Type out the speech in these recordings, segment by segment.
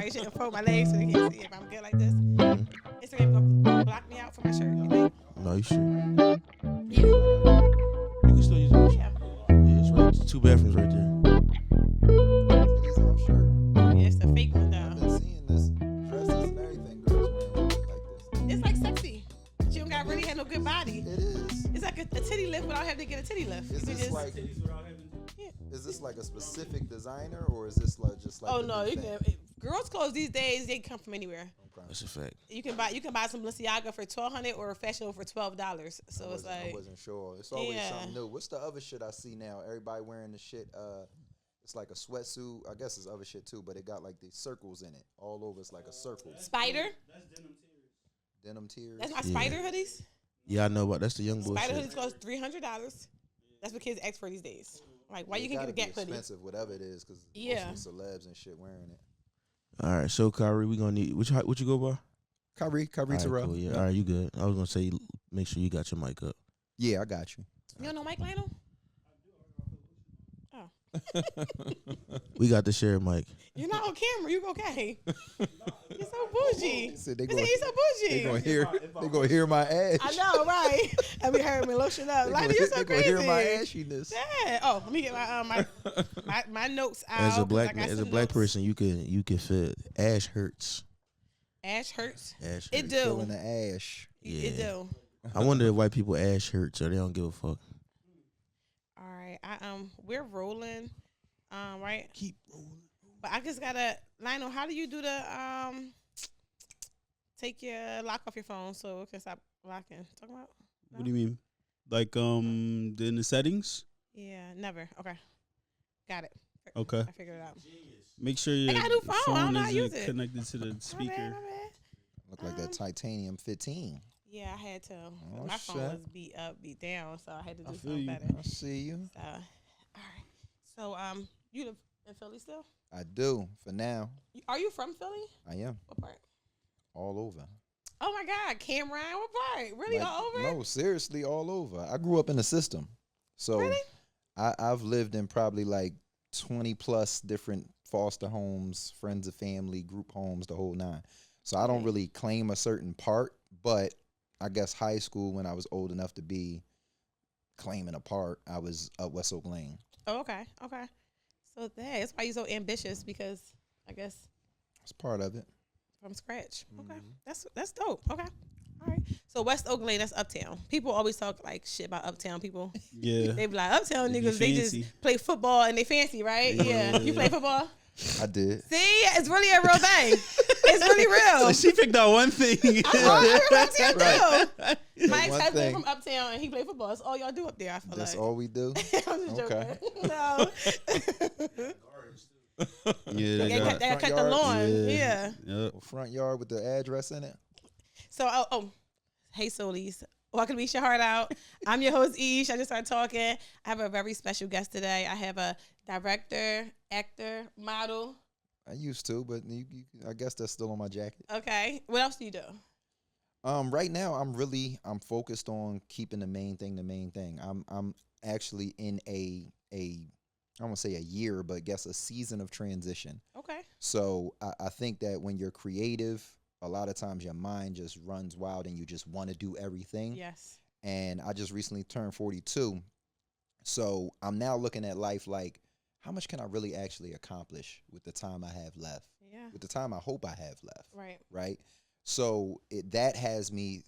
probably shouldn't fold my legs so they can't see if I'm good like this. Mhm. Instagram gonna block me out for my shirt. You think? No, you should. Yeah. You can still use it. Yeah. Yeah, it's right. It's 2 bathrooms right there. Titties off shirt. Yeah, it's a fake one I've though. been seeing this dresses and everything. Girls wearing shit like this. It's like sexy. But you don't gotta really have no good body. It is. It's like a titty lift without having to get a titty lift. Is You can this just like? yeah. Is this like a specific designer or is this like just like? Oh the no, new you thing? can. Girls' clothes these days they come from anywhere. Okay. That's a fact. You can buy some Balenciaga for $1,200 or Fashion for $12. So it's I like wasn't sure. It's always Yeah. something new. What's the other shit I see now? Everybody wearing the shit. It's like a sweatsuit. I guess it's other shit too, but it got like these circles in it all over. It's like a circle. Spider. Denim tears. That's my Yeah. Spider hoodies. Yeah, I know about that's the young boy Spider shit. hoodies cost $300. That's what kids ask for these days. Like why It you can get a gotta be Gap hoodie? expensive, whatever it is, because Yeah. most of the celebs and shit wearing it. All right, so Kyree, we gonna need what you go by? Kyree All right, Tyrell. cool, yeah. All right, you good. I was gonna say make sure you got your mic up. Yeah, I got you. You don't know Mike Lionel? Oh, We got the share mic. you're not on camera. You okay? You're so bougie. He said they He said gonna, he's so they gonna bougie. hear they gonna hear my ash. I know, right? And we heard me lotion up. They Like gonna, you're so they gonna crazy. hear my ashiness. Yeah. Oh, let me get my notes out. As a 'cause I black got as a some black notes. person, you can feel ash hurts. Ash hurts. Ash It hurts. do. Feeling the ash. It Yeah. do. I wonder if white people ash hurts or they don't give a fuck. All right. We're rolling. Right. Keep rolling. But I just gotta, Lionel. How do you do the take your lock off your phone so it can stop locking? Talk about. What do you mean? Like in the settings? Yeah. Never. Okay. Got it. Okay. I figured it out. Make sure your got a new phone. I don't phone know how to use isn't it. connected to the My bad. speaker. My bad. Look like that titanium 15. Yeah, I had to. Oh, My phone shit. was beat up, beat down, so I had to do I feel something you. better. I see you. So, all right. So, you live in Philly still? I do for now. Are you from Philly? I am What part? all over. Oh my God, Cameron. What part? Really Like, all over? No, seriously, all over. I grew up in the system, so Really? I've lived in probably like 20 plus different foster homes, friends of family, group homes, the whole nine. So I don't Okay. really claim a certain part, but I guess high school when I was old enough to be claiming a part, I was up West Oak Lane. Oh, okay. Okay. So that's why you're so ambitious because I guess It's part of it. from scratch. Okay. Mhm. That's dope. Okay. All right. So West Oak Lane, that's uptown. People always talk like shit about uptown people. Yeah. They be like, uptown They be niggas, they fancy. just play football and they fancy, right? Yeah. You play football? I did. See, it's really a real thing. It's really real. So she picked out one thing. I'm from uptown too. My One ex-husband thing. from uptown and he played football. That's all y'all do up there, I feel That's like. all we do. I'm just Okay. joking. No. Yeah, They got- cut the Front lawn. yard? Yeah. Yep. Front yard with the address in it. So, hey, Solies. Welcome to Eat Your Heart Out. I'm your host, Ish. I just started talking. I have a very special guest today. I have a director, actor, model. I used to, but I guess that's still on my jacket. Okay. What else do you do? Right now I'm focused on keeping the main thing. I'm actually in I don't want to say a year, but I guess a season of transition. Okay. So I think that when you're creative, a lot of times your mind just runs wild and you just want to do everything. Yes. And I just recently turned 42. So I'm now looking at life like, how much can I really actually accomplish with the time I have left? Yeah. With the time I hope I have left. Right. Right? So that has me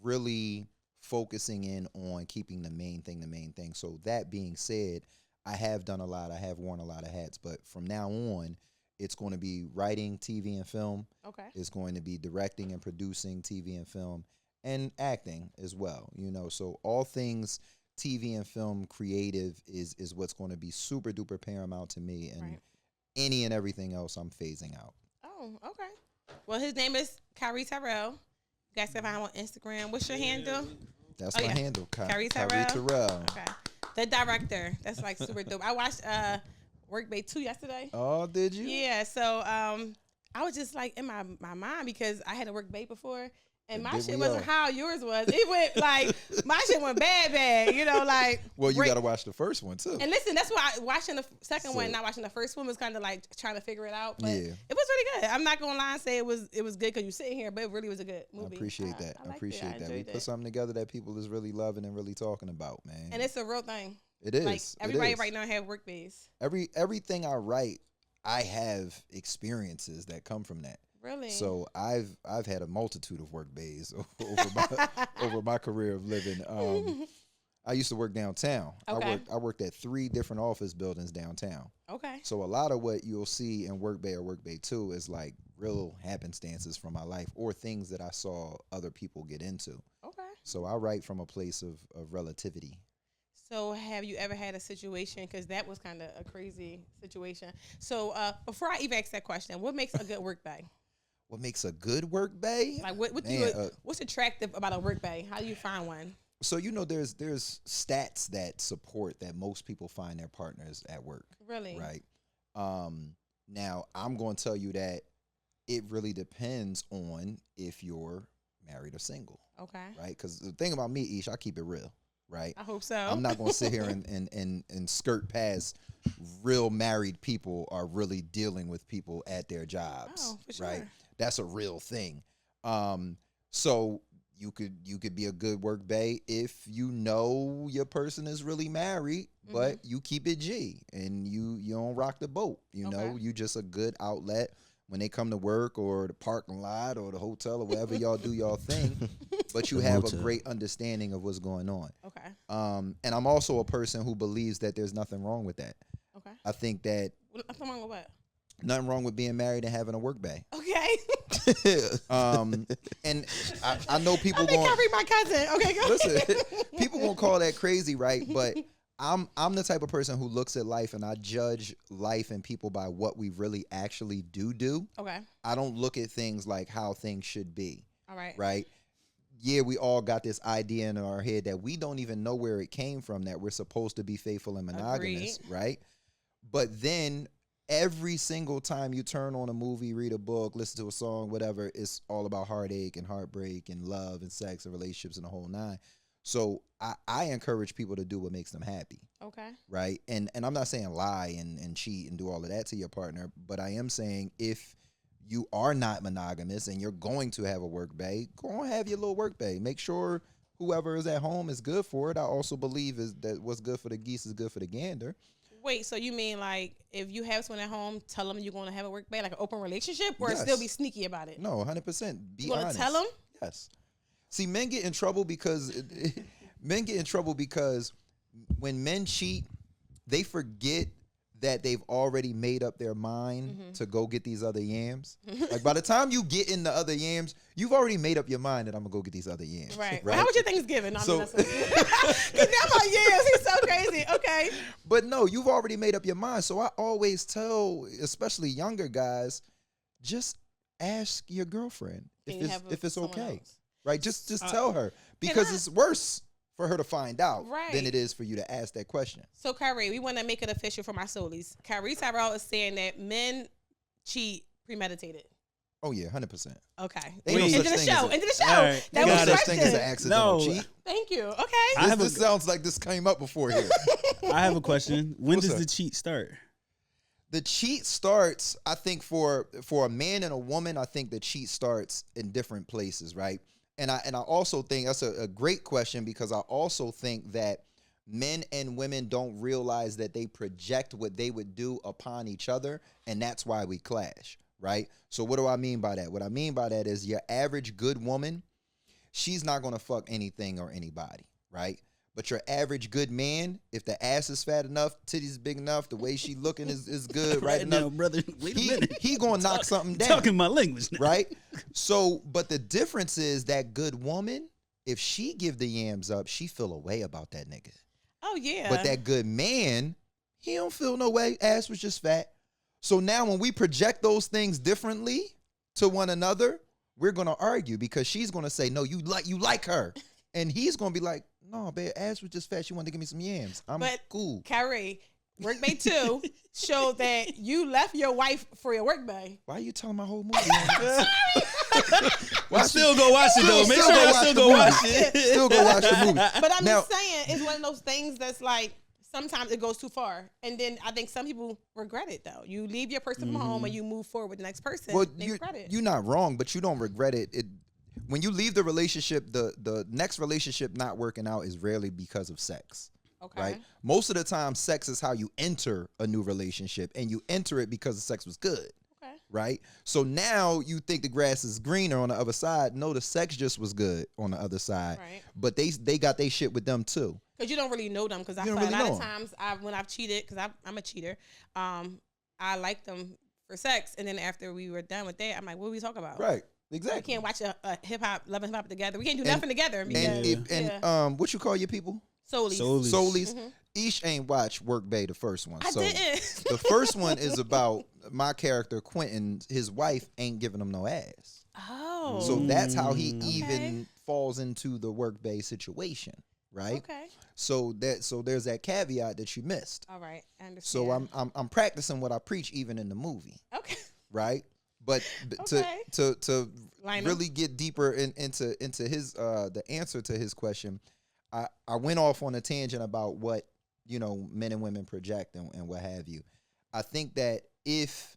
really focusing in on keeping the main thing. So that being said, I have done a lot. I have worn a lot of hats. But from now on, it's going to be writing TV and film. Okay. It's going to be directing and producing TV and film and acting as well. So all things TV and film creative is what's going to be super duper paramount to me, and Right. any and everything else I'm phasing out. Oh, okay. Well, his name is Kyree Tyrell. You guys can find him on Instagram. What's your handle? That's Oh, my yeah. handle, Kyree Kyree Tyrell? Tyrell. Okay. The director. That's like super dope. I watched Work Bay 2 yesterday. Oh, did you? Yeah, so I was just like in my mind because I had to work Bay before, And my Did shit we wasn't all? how yours was. It went like my shit went bad. You know, like. Well, you break- got to watch the first one too. And listen, that's why watching the second So- one, not watching the first one, was kind of like trying to figure it out. But Yeah. it was really good. I'm not gonna lie and say it was good because you're sitting here, but it really was a good I movie. appreciate that. I liked it. appreciate that. We enjoyed put it. something together that people is really loving and really talking about, man. And it's a real thing. It is. Like It everybody is. right now have work days. Everything I write, I have experiences that come from that. Really? So I've had a multitude of work days over my career of living. I used to work downtown. Okay. I worked at 3 different office buildings downtown. Okay. So a lot of what you'll see in Work Bay or Work Bay 2 is like real happenstances from my life or things that I saw other people get into. Okay. So I write from a place of relativity. So have you ever had a situation, because that was kind of a crazy situation. So before I even ask that question, what makes a good work day? What makes a good work bay? Like what Man, what's attractive about a work day? How do you find one? So there's stats that support that most people find their partners at work. Really? Right. Now I'm going to tell you that it really depends on if you're married or single. Okay. Right. Because the thing about me, Ish, I keep it real. Right. I hope so. I'm not going to sit here and skirt past real married people are really dealing with people at their jobs. Oh, for sure. Right. That's a real thing. So you could be a good work bae if you know your person is really married, but you keep it G and you don't rock the boat. You know, you just a good outlet when they come to work or the parking lot or the hotel or wherever y'all do y'all thing. But you have a great understanding of what's going on. Okay. And I'm also a person who believes that there's nothing wrong with that. Okay. I think that Nothing wrong with what? nothing wrong with being married and having a work bae. Okay. And I know people I think going I read my cousin. Okay, go listen. People gonna call that crazy, right? But I'm the type of person who looks at life and I judge life and people by what we really actually do. Okay. I don't look at things like how things should be. All right. Right? Yeah, we all got this idea in our head that we don't even know where it came from, that we're supposed to be faithful and monogamous, right? But then every single time you turn on a movie, read a book, listen to a song, whatever, it's all about heartache and heartbreak and love and sex and relationships and the whole nine. So I encourage people to do what makes them happy. Okay. Right? And I'm not saying lie and cheat and do all of that to your partner, but I am saying if you are not monogamous and you're going to have a work bae, go and have your little work bae. Make sure whoever is at home is good for it. I also believe is that what's good for the geese is good for the gander. Wait, so you mean like if you have someone at home, tell them you're going to have a work bae, like an open relationship, or Yes. still be sneaky about it? No, 100%. Be You gonna honest. tell them? Yes. See, men get in trouble because when men cheat, they forget that they've already made up their mind to go get these other yams. Like by the time you get in the other yams, you've already made up your mind that I'm gonna go get these other yams. Right. Well, how was your Thanksgiving? No, So- because now my yams, he's so crazy. Okay. But no, you've already made up your mind. So I always tell, especially younger guys, just ask your girlfriend Can you have if it's someone okay. else? Right? Just tell her, because it's worse for her to find out Right. than it is for you to ask that question. So, Kyree, we want to make it official for my soulies. Kyree Tyrell is saying that men cheat premeditated. Oh yeah, 100%. Okay. Ain't no Into such the thing show. as a- Into the show. All right. That Ain't was no the such thing as an question. accidental No. cheat. Thank you. Okay. I have This sounds like this came up before here. I have a question. When What's does up? the cheat start? The cheat starts, I think, for a man and a woman. I think the cheat starts in different places, right? And I also think that's a great question, because I also think that men and women don't realize that they project what they would do upon each other, and that's why we clash, right? So what do I mean by that? What I mean by that is your average good woman, she's not gonna fuck anything or anybody, right? But your average good man, if the ass is fat enough, titties big enough, the way she looking is good, right enough, now, brother. Wait a minute. he gonna knock something down, Talking my language now. right? So, but the difference is that good woman, if she give the yams up, she feel a way about that nigga. Oh, yeah. But that good man, he don't feel no way. Ass was just fat. So now when we project those things differently to one another, we're gonna argue, because she's gonna say, no, you like her. And he's gonna be like, no, babe, ass was just fat. She wanted to give me some yams. I'm But cool. Kyree, Work Bay 2 showed that you left your wife for your work bay. Why are you telling my whole movie? Well, still go watch it though. Make sure I still go watch it. Still go watch the movie. But I'm Now- just saying, it's one of those things that's like, sometimes it goes too far. And then I think some people regret it, though. You leave your person from home and you move forward with the next person. Well, they regret it. you're not wrong, but you don't regret it. When you leave the relationship, the next relationship not working out is rarely because of sex. Okay. Right? Most of the time, sex is how you enter a new relationship, and you enter it because the sex was good. Okay. Right? So now you think the grass is greener on the other side. No, the sex just was good on the other side. Right. But they got their shit with them too. Because you don't really know them. Because I feel don't a really lot know of 'em. times when I've cheated, because I'm a cheater, I like them for sex. And then after we were done with that, I'm like, what are we talking about? Right. We Exactly. can't watch a love and hip hop together. We can't do nothing together. Because, And what you call your people? Solies. Solies. Ish ain't watch Work Bay, the first one. I didn't. The first one is about my character, Quentin. His wife ain't giving him no ass. Oh. So that's how he even falls into the Work Bay situation, right? Okay. So there's that caveat that you missed. All right. I understand. So I'm practicing what I preach even in the movie, Okay. right? But Okay. to Line really get deeper into his the answer to his question, I went off on a tangent about what men and women project and what have you. I think that if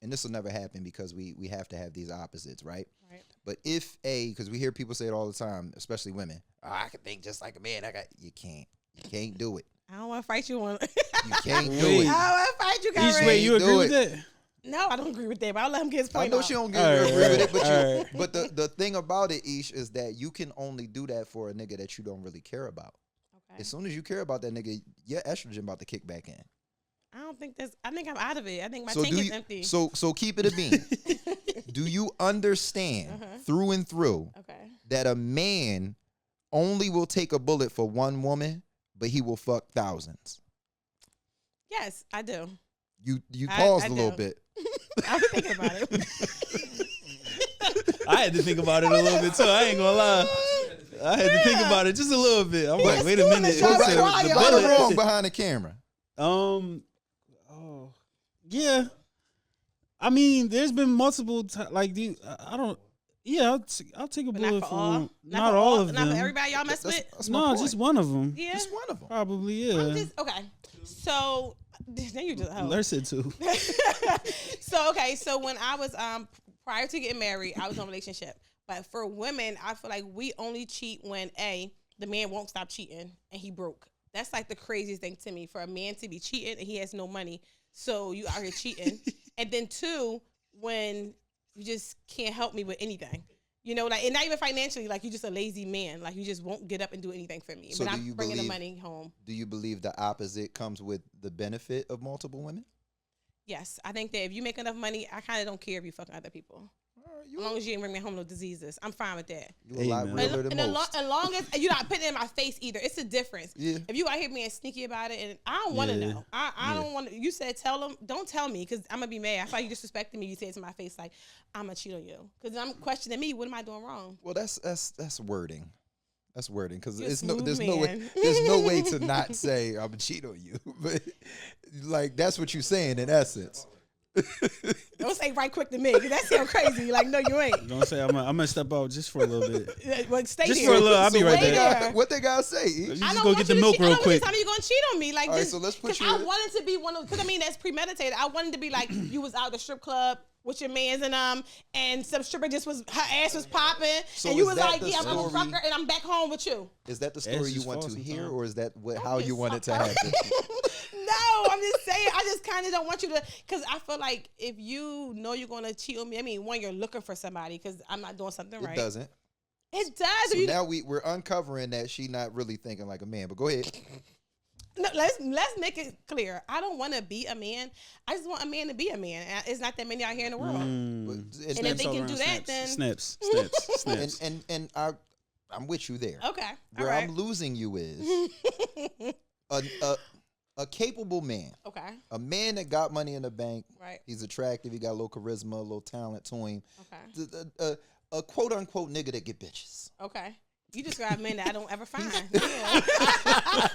and this will never happen because we have to have these opposites, right? Right. But because we hear people say it all the time, especially women, I can think just like a man. You can't do it. I don't want to fight you on. You can't do Wait. it. I don't want to fight you, Each Kyree. way, you agree Do with it. that? No, I don't agree with that, but I'll let him get his I point know out. she don't All right, agree with it, all right. but the thing about it, Ish, is that you can only do that for a nigga that you don't really care about. Okay. As soon as you care about that nigga, your estrogen about to kick back in. I don't think I think I'm out of it. I think my So tank do is you, empty. so keep it a bean. Do you understand through and through Okay. that a man only will take a bullet for one woman, but he will fuck thousands? Yes, I do. You I paused a do. little bit. I've been thinking about it. I had to think about it a little bit too. I ain't gonna lie. I had to think about it just a little bit. I'm like, wait a minute. doing the It said shot the clock. Right or bullet. wrong behind the camera? Yeah. I mean, there's been multiple like these. I don't. Yeah, I'll take a But bullet not for for all. one. Not all of Not them. for everybody y'all mess with. That's my No, point. just one of them. Yeah. Just one of them. Probably, yeah. Okay. So then you just Larry said two. So when I was prior to getting married, I was in a relationship. But for women, I feel like we only cheat when the man won't stop cheating and he broke. That's like the craziest thing to me, for a man to be cheating and he has no money. So you out here cheating. And then 2, when you just can't help me with anything. Like, and not even financially, like you just a lazy man. Like you just won't get up and do anything for me. So but do I'm you bringing the believe- money home. Do you believe the opposite comes with the benefit of multiple women? Yes, I think that if you make enough money, I kind of don't care if you fucking other people. As long as you ain't bring me home no diseases, I'm fine with that. You a lot Amen. realer than most. As long as you're not putting it in my face either, it's a difference. Yeah. If you out here being sneaky about it, and I don't want to know. I don't want to. You said tell them, don't tell me, because I'm gonna be mad. I thought you disrespected me. You said to my face like I'm gonna cheat on you, because I'm questioning me. What am I doing wrong? Well, that's wording. That's wording, because You're a there's smooth no way man. there's no way to not say I'm gonna cheat on you, but like that's what you're saying in essence. Don't say right quick to me, because that sounds crazy. Like no, you ain't. Don't say I'm gonna step out just for a little bit. Well, stay Just here. for a little. I'll be So right what they there. got- What they gotta say? You E? I just don't go want get the you to milk cheat. real I don't quick. How you gonna cheat on me? Like, All right, just, so let's put 'cause you I in- wanted to be one of, because I mean that's premeditated. I wanted to be like you was out the strip club with your mans and some stripper just was, her ass was popping, So and you is was that like, the yeah, I'm a story? fucker, and I'm back home with you. Is that the That's story you just want false to hear, sometimes. or is that how you want it to happen? No, I'm just saying. I just kind of don't want you to, because I feel like if you know you're gonna cheat on me, I mean, one, you're looking for somebody, because I'm not doing something right. It doesn't. It does. So You- now we're uncovering that she not really thinking like a man. But go ahead. No, let's make it clear. I don't want to be a man. I just want a man to be a man. And it's not that many out here in the world. But, And if and, they all can around do that, then snaps. and I'm with you there. okay. All Where right. I'm losing you is a capable man, Okay. a man that got money in the bank. Right. He's attractive. He got a little charisma, a little talent to him. Okay. A quote unquote nigga that get bitches. Okay. You describe men that I don't ever find. Yeah.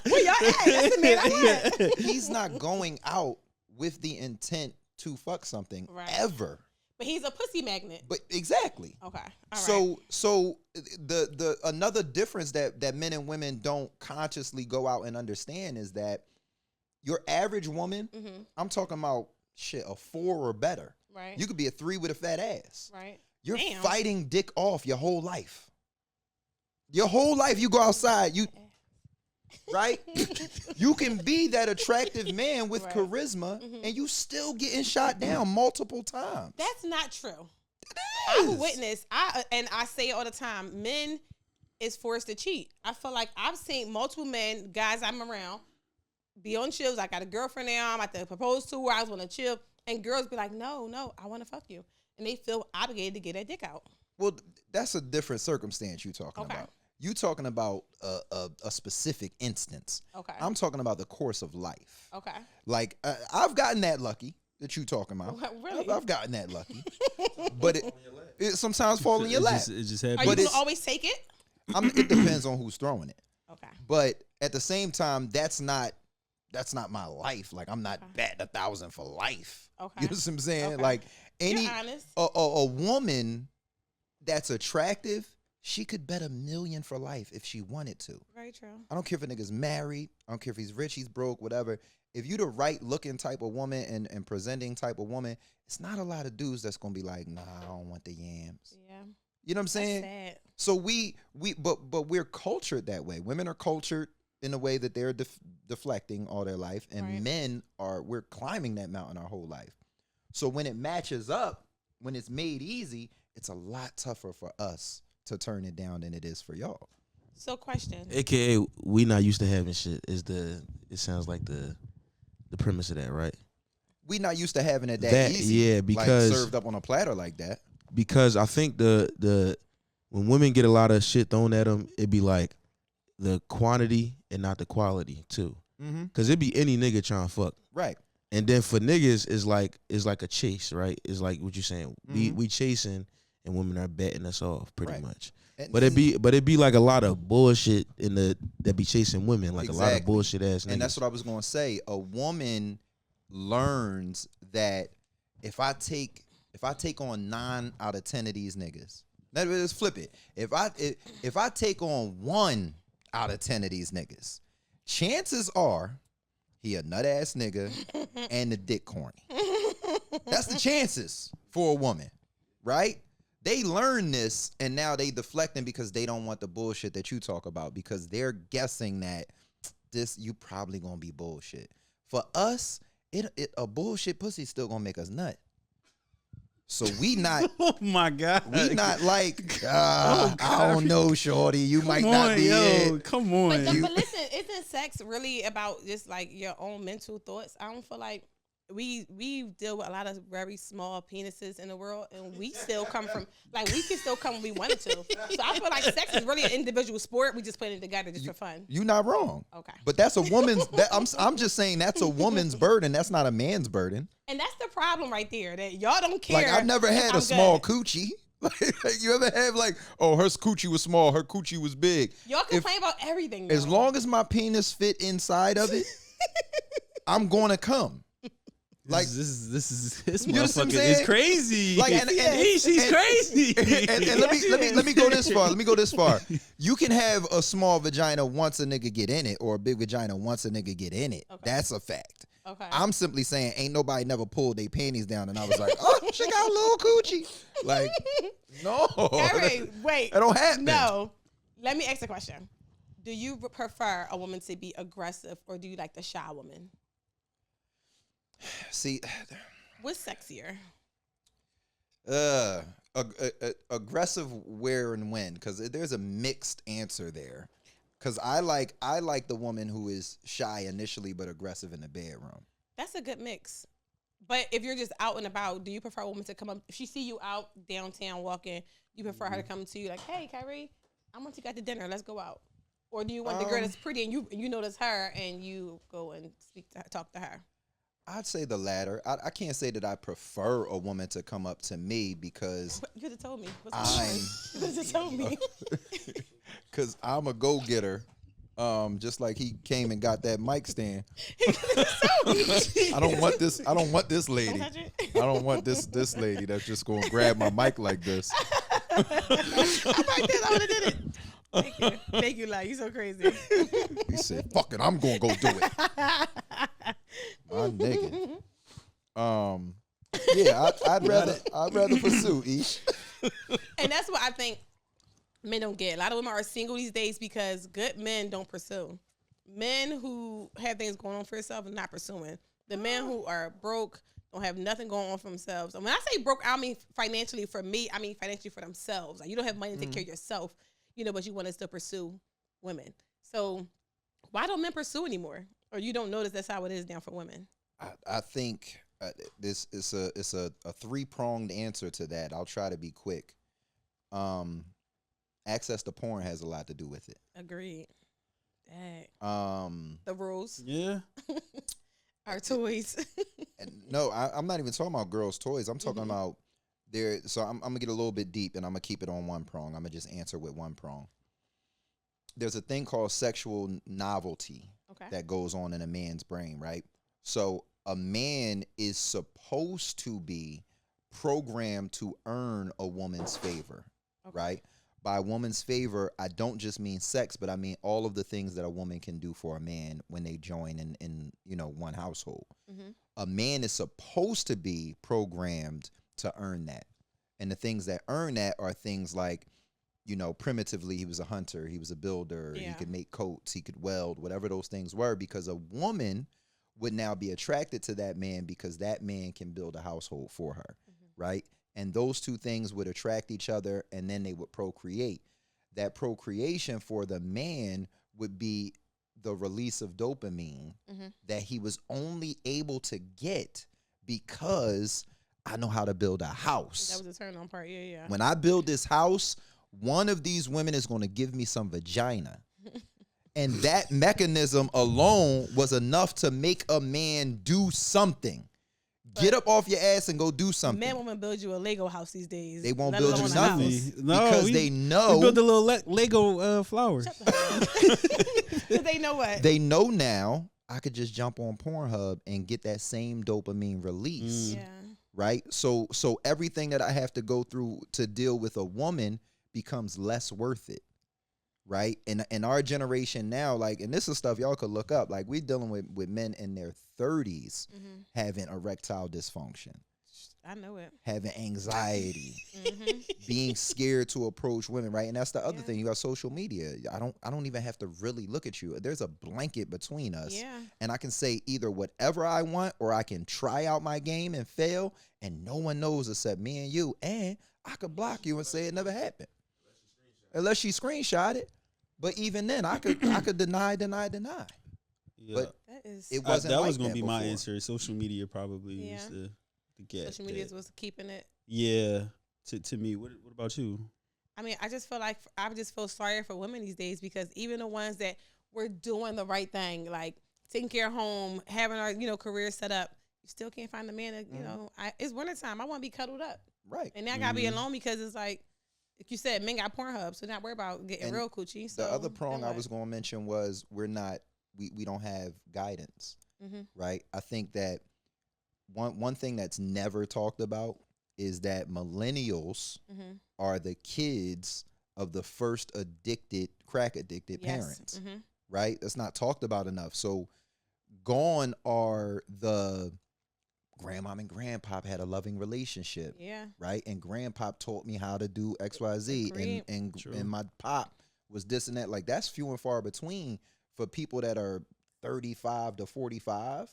Where y'all at? That's the man I want. He's not going out with the intent to fuck something ever. But he's a pussy magnet. But exactly. Okay. All So the another difference that men and women don't consciously go out and understand is that your average woman, I'm talking about a 4 or better. Right. You could be a 3 with a fat ass. Right. You're fighting dick off your whole life. Your whole life you go outside, right? You can be that attractive man with charisma and you still getting shot down multiple times. That's not true. I'm a witness. I say it all the time. Men is forced to cheat. I feel like I've seen multiple men, guys I'm around, be on chills. I got a girlfriend now. I'm about to propose to her. I was want to chill. And girls be like, no, I want to fuck you. And they feel obligated to get that dick out. Well, that's a different circumstance you're talking about. You talking about a specific instance. Okay. I'm talking about the course of life. Okay. Like, I've gotten that lucky that you talking about. Really? I've gotten that lucky. But it sometimes fall in your lap. It just happens. Are you going to always take it? It depends on who's throwing it. Okay. But at the same time, that's not my life. Like, I'm not batting 1,000 for life. Okay. You know what I'm saying? Okay. Like, a woman that's attractive, she could bet $1 million for life if she wanted to. Very true. I don't care if a nigga's married. I don't care if he's rich, he's broke, whatever. If you the right looking type of woman and presenting type of woman, it's not a lot of dudes that's gonna be like, nah, I don't want the yams. Yeah. You know what I'm saying? That's sad. So but we're cultured that way. Women are cultured in a way that they're deflecting all their life, and men we're climbing that mountain our whole life. So when it matches up, when it's made easy, it's a lot tougher for us to turn it down than it is for y'all. So question. AKA, we not used to having shit it sounds like the premise of that, right? We not used to having it that easy. Yeah, because like served up on a platter like that. Because I think the when women get a lot of shit thrown at them, it be like the quantity and not the quality too. Because it be any nigga trying to fuck. Right. And then for niggas, it's like a chase, right? It's like what you saying. We chasing and women are betting us off pretty much. But it be like a lot of bullshit that be chasing women, like a lot of bullshit ass niggas. And that's what I was gonna say. A woman learns that if I take on 9 out of 10 of these niggas, let's flip it. If I take on 1 out of 10 of these niggas, chances are he a nut ass nigga and the dick corny. That's the chances for a woman, right? They learn this and now they deflecting because they don't want the bullshit that you talk about, because they're guessing that you probably gonna be bullshit. For us, a bullshit pussy still gonna make us nut. So we not. Oh my God. We not like. I don't know, shorty. You might not be it. Come on. But listen, isn't sex really about just like your own mental thoughts? I don't feel like we deal with a lot of very small penises in the world, and we still come from we can still come when we wanted to. So I feel like sex is really an individual sport. We just put it together just for fun. You're not wrong. Okay. But that's a woman's. I'm just saying that's a woman's burden. That's not a man's burden. And that's the problem right there, that y'all don't care. Like, I've never had a small coochie. Like, you ever have her coochie was small, her coochie was big. Y'all complain about everything, though. As long as my penis fit inside of it, I'm going to come. Like, this motherfucker is crazy. Like, she's crazy. And let me go this far. Let me go this far. You can have a small vagina once a nigga get in it, or a big vagina once a nigga get in it. Okay. That's a fact. Okay. I'm simply saying ain't nobody never pulled their panties down and I was like, oh, she got a little coochie. Like, no. Kyree, wait. That don't happen. No. Let me ask a question. Do you prefer a woman to be aggressive, or do you like the shy woman? See, what's sexier? Aggressive where and when, because there's a mixed answer there. Because I like the woman who is shy initially but aggressive in the bedroom. That's a good mix. But if you're just out and about, do you prefer a woman to come up? If she see you out downtown walking, you prefer her to come to you like, hey, Kyree, I want to go to dinner. Let's go out. Or do you want the girl that's pretty and you notice her and you go and talk to her? I'd say the latter. I can't say that I prefer a woman to come up to me because you could have told me. You could have told me. Cause I'm a go getter. Just like he came and got that mic stand. I don't want this lady. I don't want this lady that's just gonna grab my mic like this. I would have did it. Thank you, like you so crazy. He said, "Fuck it, I'm gonna go do it." My nigga. Yeah, I'd rather pursue Ish. And that's what I think men don't get. A lot of women are single these days because good men don't pursue. Men who have things going on for themselves are not pursuing. The men who are broke don't have nothing going on for themselves. And when I say broke, I don't mean financially for me. I mean financially for themselves. Like you don't have money to take care of yourself, but you want us to pursue women. So why don't men pursue anymore? Or you don't notice that's how it is now for women? I think this is a 3-pronged answer to that. I'll try to be quick. Access to porn has a lot to do with it. Agreed. Dang. The rules. Yeah. Our toys. And no, I'm not even talking about girls' toys. I'm talking about there. So I'm gonna get a little bit deep, and I'm gonna keep it on one prong. I'm gonna just answer with one prong. There's a thing called sexual novelty that goes on in a man's brain, right? So a man is supposed to be programmed to earn a woman's favor, right? By a woman's favor, I don't just mean sex, but I mean all of the things that a woman can do for a man when they join in one household. A man is supposed to be programmed to earn that. And the things that earn that are things like, primitively, he was a hunter, he was a builder, he could make coats, he could weld, whatever those things were, because a woman would now be attracted to that man because that man can build a household for her, right? And those two things would attract each other, and then they would procreate. That procreation for the man would be the release of dopamine that he was only able to get because I know how to build a house. That was the turn on part. Yeah. When I build this house, one of these women is going to give me some vagina. And that mechanism alone was enough to make a man do something. Get up off your ass and go do something. Men won't build you a Lego house these days. They won't build you nothing because they know. We build a little Lego flowers. They know what? They know now I could just jump on Pornhub and get that same dopamine release. Yeah. Right? So everything that I have to go through to deal with a woman becomes less worth it. Right? And in our generation now, and this is stuff y'all could look up, we're dealing with men in their 30s having erectile dysfunction. I know it. Having anxiety, being scared to approach women, right? And that's the other thing. You got social media. I don't even have to really look at you. There's a blanket between us. Yeah. And I can say either whatever I want, or I can try out my game and fail, and no one knows except me and you. And I could block you and say it never happened. Unless she screenshot it. But even then, I could deny. Yeah. But it wasn't that like was gonna be before. my answer. Social media probably is the get. Social media was keeping it. Yeah. To me, what about you? I mean, I just feel sorry for women these days because even the ones that were doing the right thing, like taking care of home, having our career set up, you still can't find a man that it's wintertime. I want to be cuddled up, right? And now I gotta be alone because it's like you said, men got Pornhub, so not worry about getting real coochie. So the other prong I was going to mention was we don't have guidance, right? I think that one thing that's never talked about is that millennials are the kids of the first crack addicted parents, right? That's not talked about enough. So gone are the grandmom and grandpop had a loving relationship, right? And grandpop taught me how to do XYZ, and my pop was this and that. That's few and far between for people that are 35 to 45,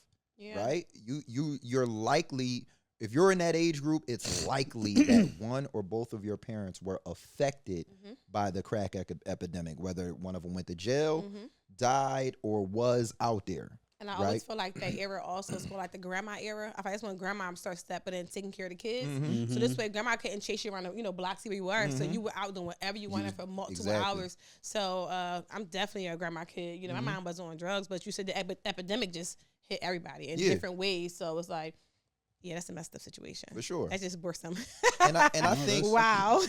right? You're likely, if you're in that age group, it's likely that one or both of your parents were affected by the crack epidemic, whether one of them went to jail, died, or was out there. And I always feel like that era also is for the grandma era. I feel that's when grandma starts stepping in, taking care of the kids. So this way, grandma couldn't chase you around the blocks where you were. So you were out doing whatever you wanted for multiple hours. So I'm definitely a grandma kid. My mom was on drugs, but you said the epidemic just hit everybody in different ways. So it's like, yeah, that's a messed up situation. For sure. That's just worrisome. And I think wow.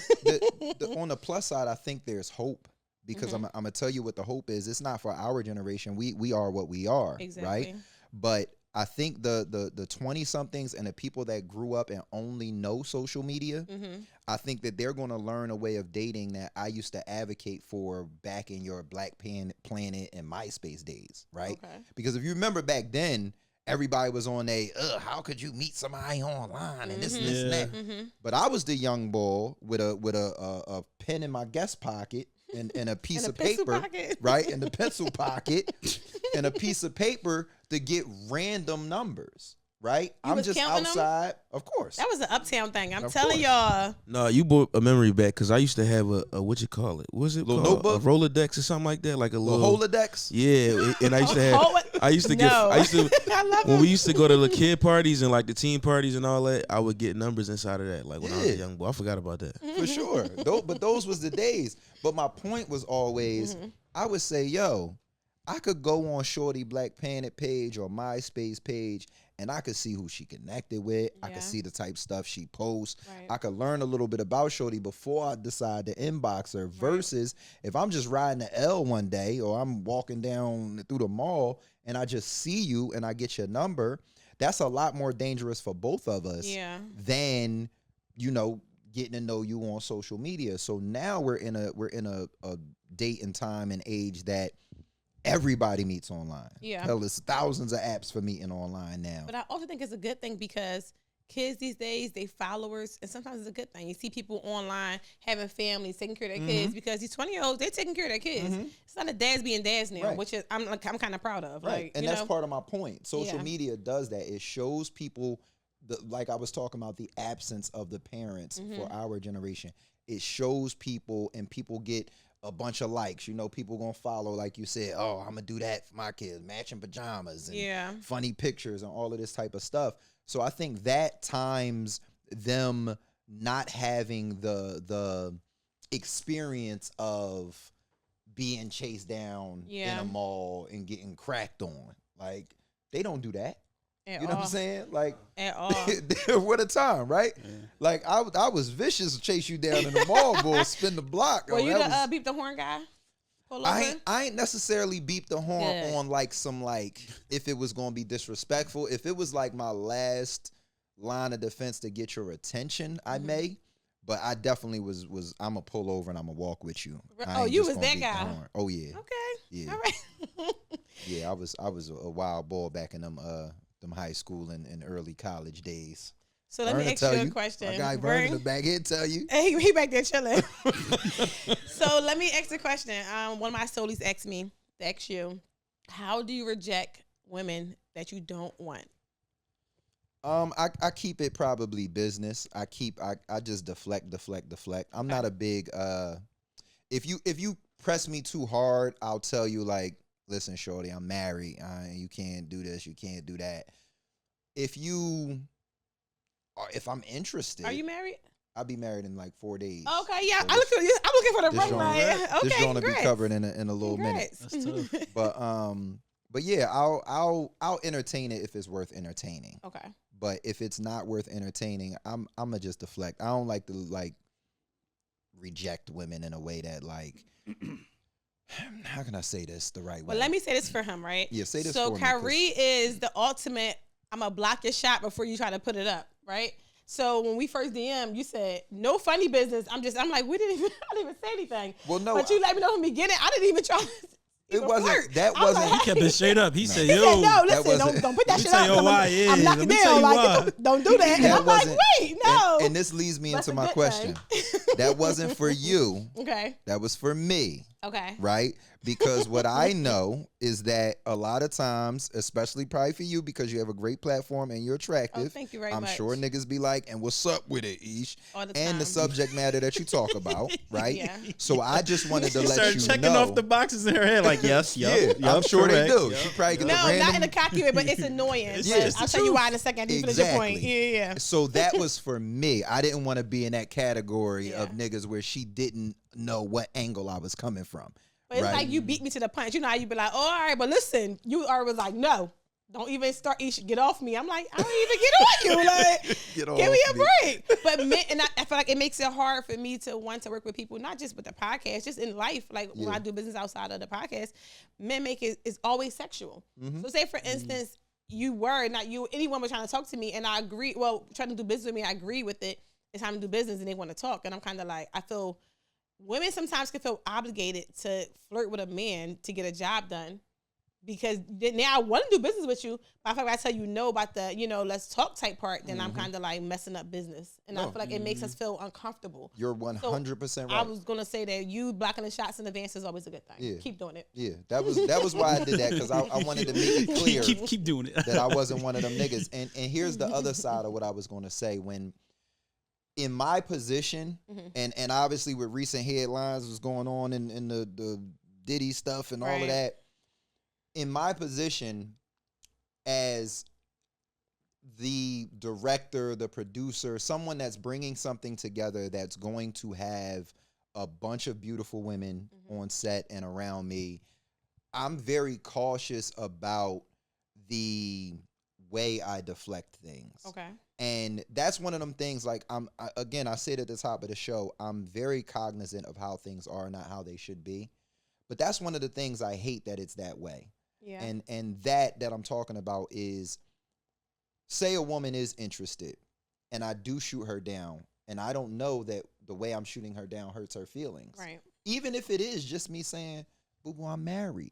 On the plus side, I think there's hope because I'm gonna tell you what the hope is. It's not for our generation. We are what we are, right? But I think the 20-somethings and the people that grew up and only know social media, I think that they're going to learn a way of dating that I used to advocate for back in your Black Planet and MySpace days, right? Because if you remember back then, everybody was on how could you meet somebody online and this and this and that. But I was the young boy with a pen in my guest pocket and a piece of paper, right? In the pencil pocket and a piece of paper to get random numbers, right? I'm just outside. Them? Of course. That was an uptown thing. I'm telling y'all. No, you brought a memory back because I used to have a what you call it? Was it little called? Notebook? A Rolodex or something like that? Like a little Holodex? Yeah. And I used to have, I used to I love when we used to go to the kid parties and like the teen parties and all that, I would get numbers inside of that. Like when I was a young boy. I forgot about that. For sure. But those was the days. But my point was always, I would say, yo, I could go on Shorty Black Planet page or MySpace page and I could see who she connected with. I could see the type stuff she posts. I could learn a little bit about Shorty before I decide to inbox her versus if I'm just riding the L one day or I'm walking down through the mall and I just see you and I get your number, that's a lot more dangerous for both of us than, getting to know you on social media. So now we're in a date and time and age that everybody meets online. Hell, there's thousands of apps for meeting online now. But I also think it's a good thing because kids these days, they followers, and sometimes it's a good thing. You see people online having families, taking care of their kids because these 20-year-olds, they're taking care of their kids. It's not a dads being dads now, which is I'm kind of proud of. Right, and that's part of my point. Social media does that. It shows people, like I was talking about, the absence of the parents for our generation. It shows people, and people get a bunch of likes. People gonna follow, like you said, oh, I'm gonna do that for my kids, matching pajamas and funny pictures and all of this type of stuff. So I think that times them not having the experience of being chased down in a mall and getting cracked on. Like, they don't do that. What I'm saying? Like, at all. What a time, right? Yeah. Like, I was vicious to chase you down in the mall, boy, spin the block. Were you the beep the horn guy? I ain't necessarily beep the horn on like some, like, if it was gonna be disrespectful. If it was like my last line of defense to get your attention, I may. But I definitely was I'm gonna pull over and I'm gonna walk with you. Oh, you was that guy. Oh yeah. Okay. Yeah. All right. Yeah, I was a wild boy back in them high school and early college days. So let me ask you a question. My guy Vern in the back, he'll tell you. Hey, he back there chilling. So let me ask the question. One of my stolies asked me to ask you, how do you reject women that you don't want? I keep it probably business. I just deflect. I'm not a big if you press me too hard, I'll tell you, like, listen, shorty, I'm married. You can't do this, you can't do that. If I'm interested. Are you married? I'll be married in like 4 days. Okay, yeah. So I'm looking for the ring light. Okay, this gonna be covered in a little minute. That's tough. But yeah, I'll entertain it if it's worth entertaining. Okay. But if it's not worth entertaining, I'm gonna just deflect. I don't like to reject women in a way that, like, how can I say this the right way? Well, let me say this for him, right? Yeah, say this for me. So Kyree is the ultimate, I'm gonna block your shot before you try to put it up, right? So when we first DM, you said no funny business. I'm like, I didn't even say anything. Well, no, but you let me know from the beginning. I didn't even try. It wasn't. That wasn't. He kept it straight up. He said, "Yo, no, listen, don't put that shit up. I'm knocking down. Like, don't do that." And I'm like, "Wait, no." And this leads me into my question. That wasn't for you. Okay. That was for me. Okay. Right? Because what I know is that a lot of times, especially probably for you, because you have a great platform and you're attractive. Oh, thank you very much. I'm sure niggas be like, and what's up with it, Ish? All the and time. the subject matter that you talk about, right? Yeah. So I just wanted to let you know. Checking off the boxes in her head, like, yes, I'm sure correct. they do. Yep. She probably get no, the random. not in a cocky way, but it's annoying. Yes, I'll tell you why in a second. You finish your point. Yeah. So that was for me. I didn't want to be in that category of niggas where she didn't know what angle I was coming from. But it's like you beat me to the punch. You know how you be like, oh, all right, but listen, you always was like, no, don't even start. Get off me. I'm like, I don't even get on you. Like, give me a break. But men, and I feel like it makes it hard for me to want to work with people, not just with the podcast, just in life. Like when I do business outside of the podcast, men make it's always sexual. So say for instance, anyone was trying to talk to me and I agree. Well, trying to do business with me, I agree with it. It's time to do business and they want to talk. And I'm kind of like, I feel women sometimes can feel obligated to flirt with a man to get a job done. Because now I want to do business with you, but if I tell you no about the, let's talk type part, then I'm kind of like messing up business. And I feel like it makes us feel uncomfortable. You're 100% right. I was going to say that you blocking the shots in advance is always a good thing. Yeah. Keep doing it. Yeah, that was why I did that, because I wanted to make it clear keep doing it. that I wasn't one of them niggas. And here's the other side of what I was going to say. When in my position, and obviously with recent headlines was going on in the Diddy stuff and all of that, in my position as the director, the producer, someone that's bringing something together that's going to have a bunch of beautiful women on set and around me, I'm very cautious about the way I deflect things. Okay. And that's one of them things, like, I said at the top of the show, I'm very cognizant of how things are, not how they should be. But that's one of the things I hate, that it's that way. Yeah. And that I'm talking about is, say a woman is interested and I do shoot her down and I don't know that the way I'm shooting her down hurts her feelings. Right. Even if it is just me saying, boo-boo, I'm married.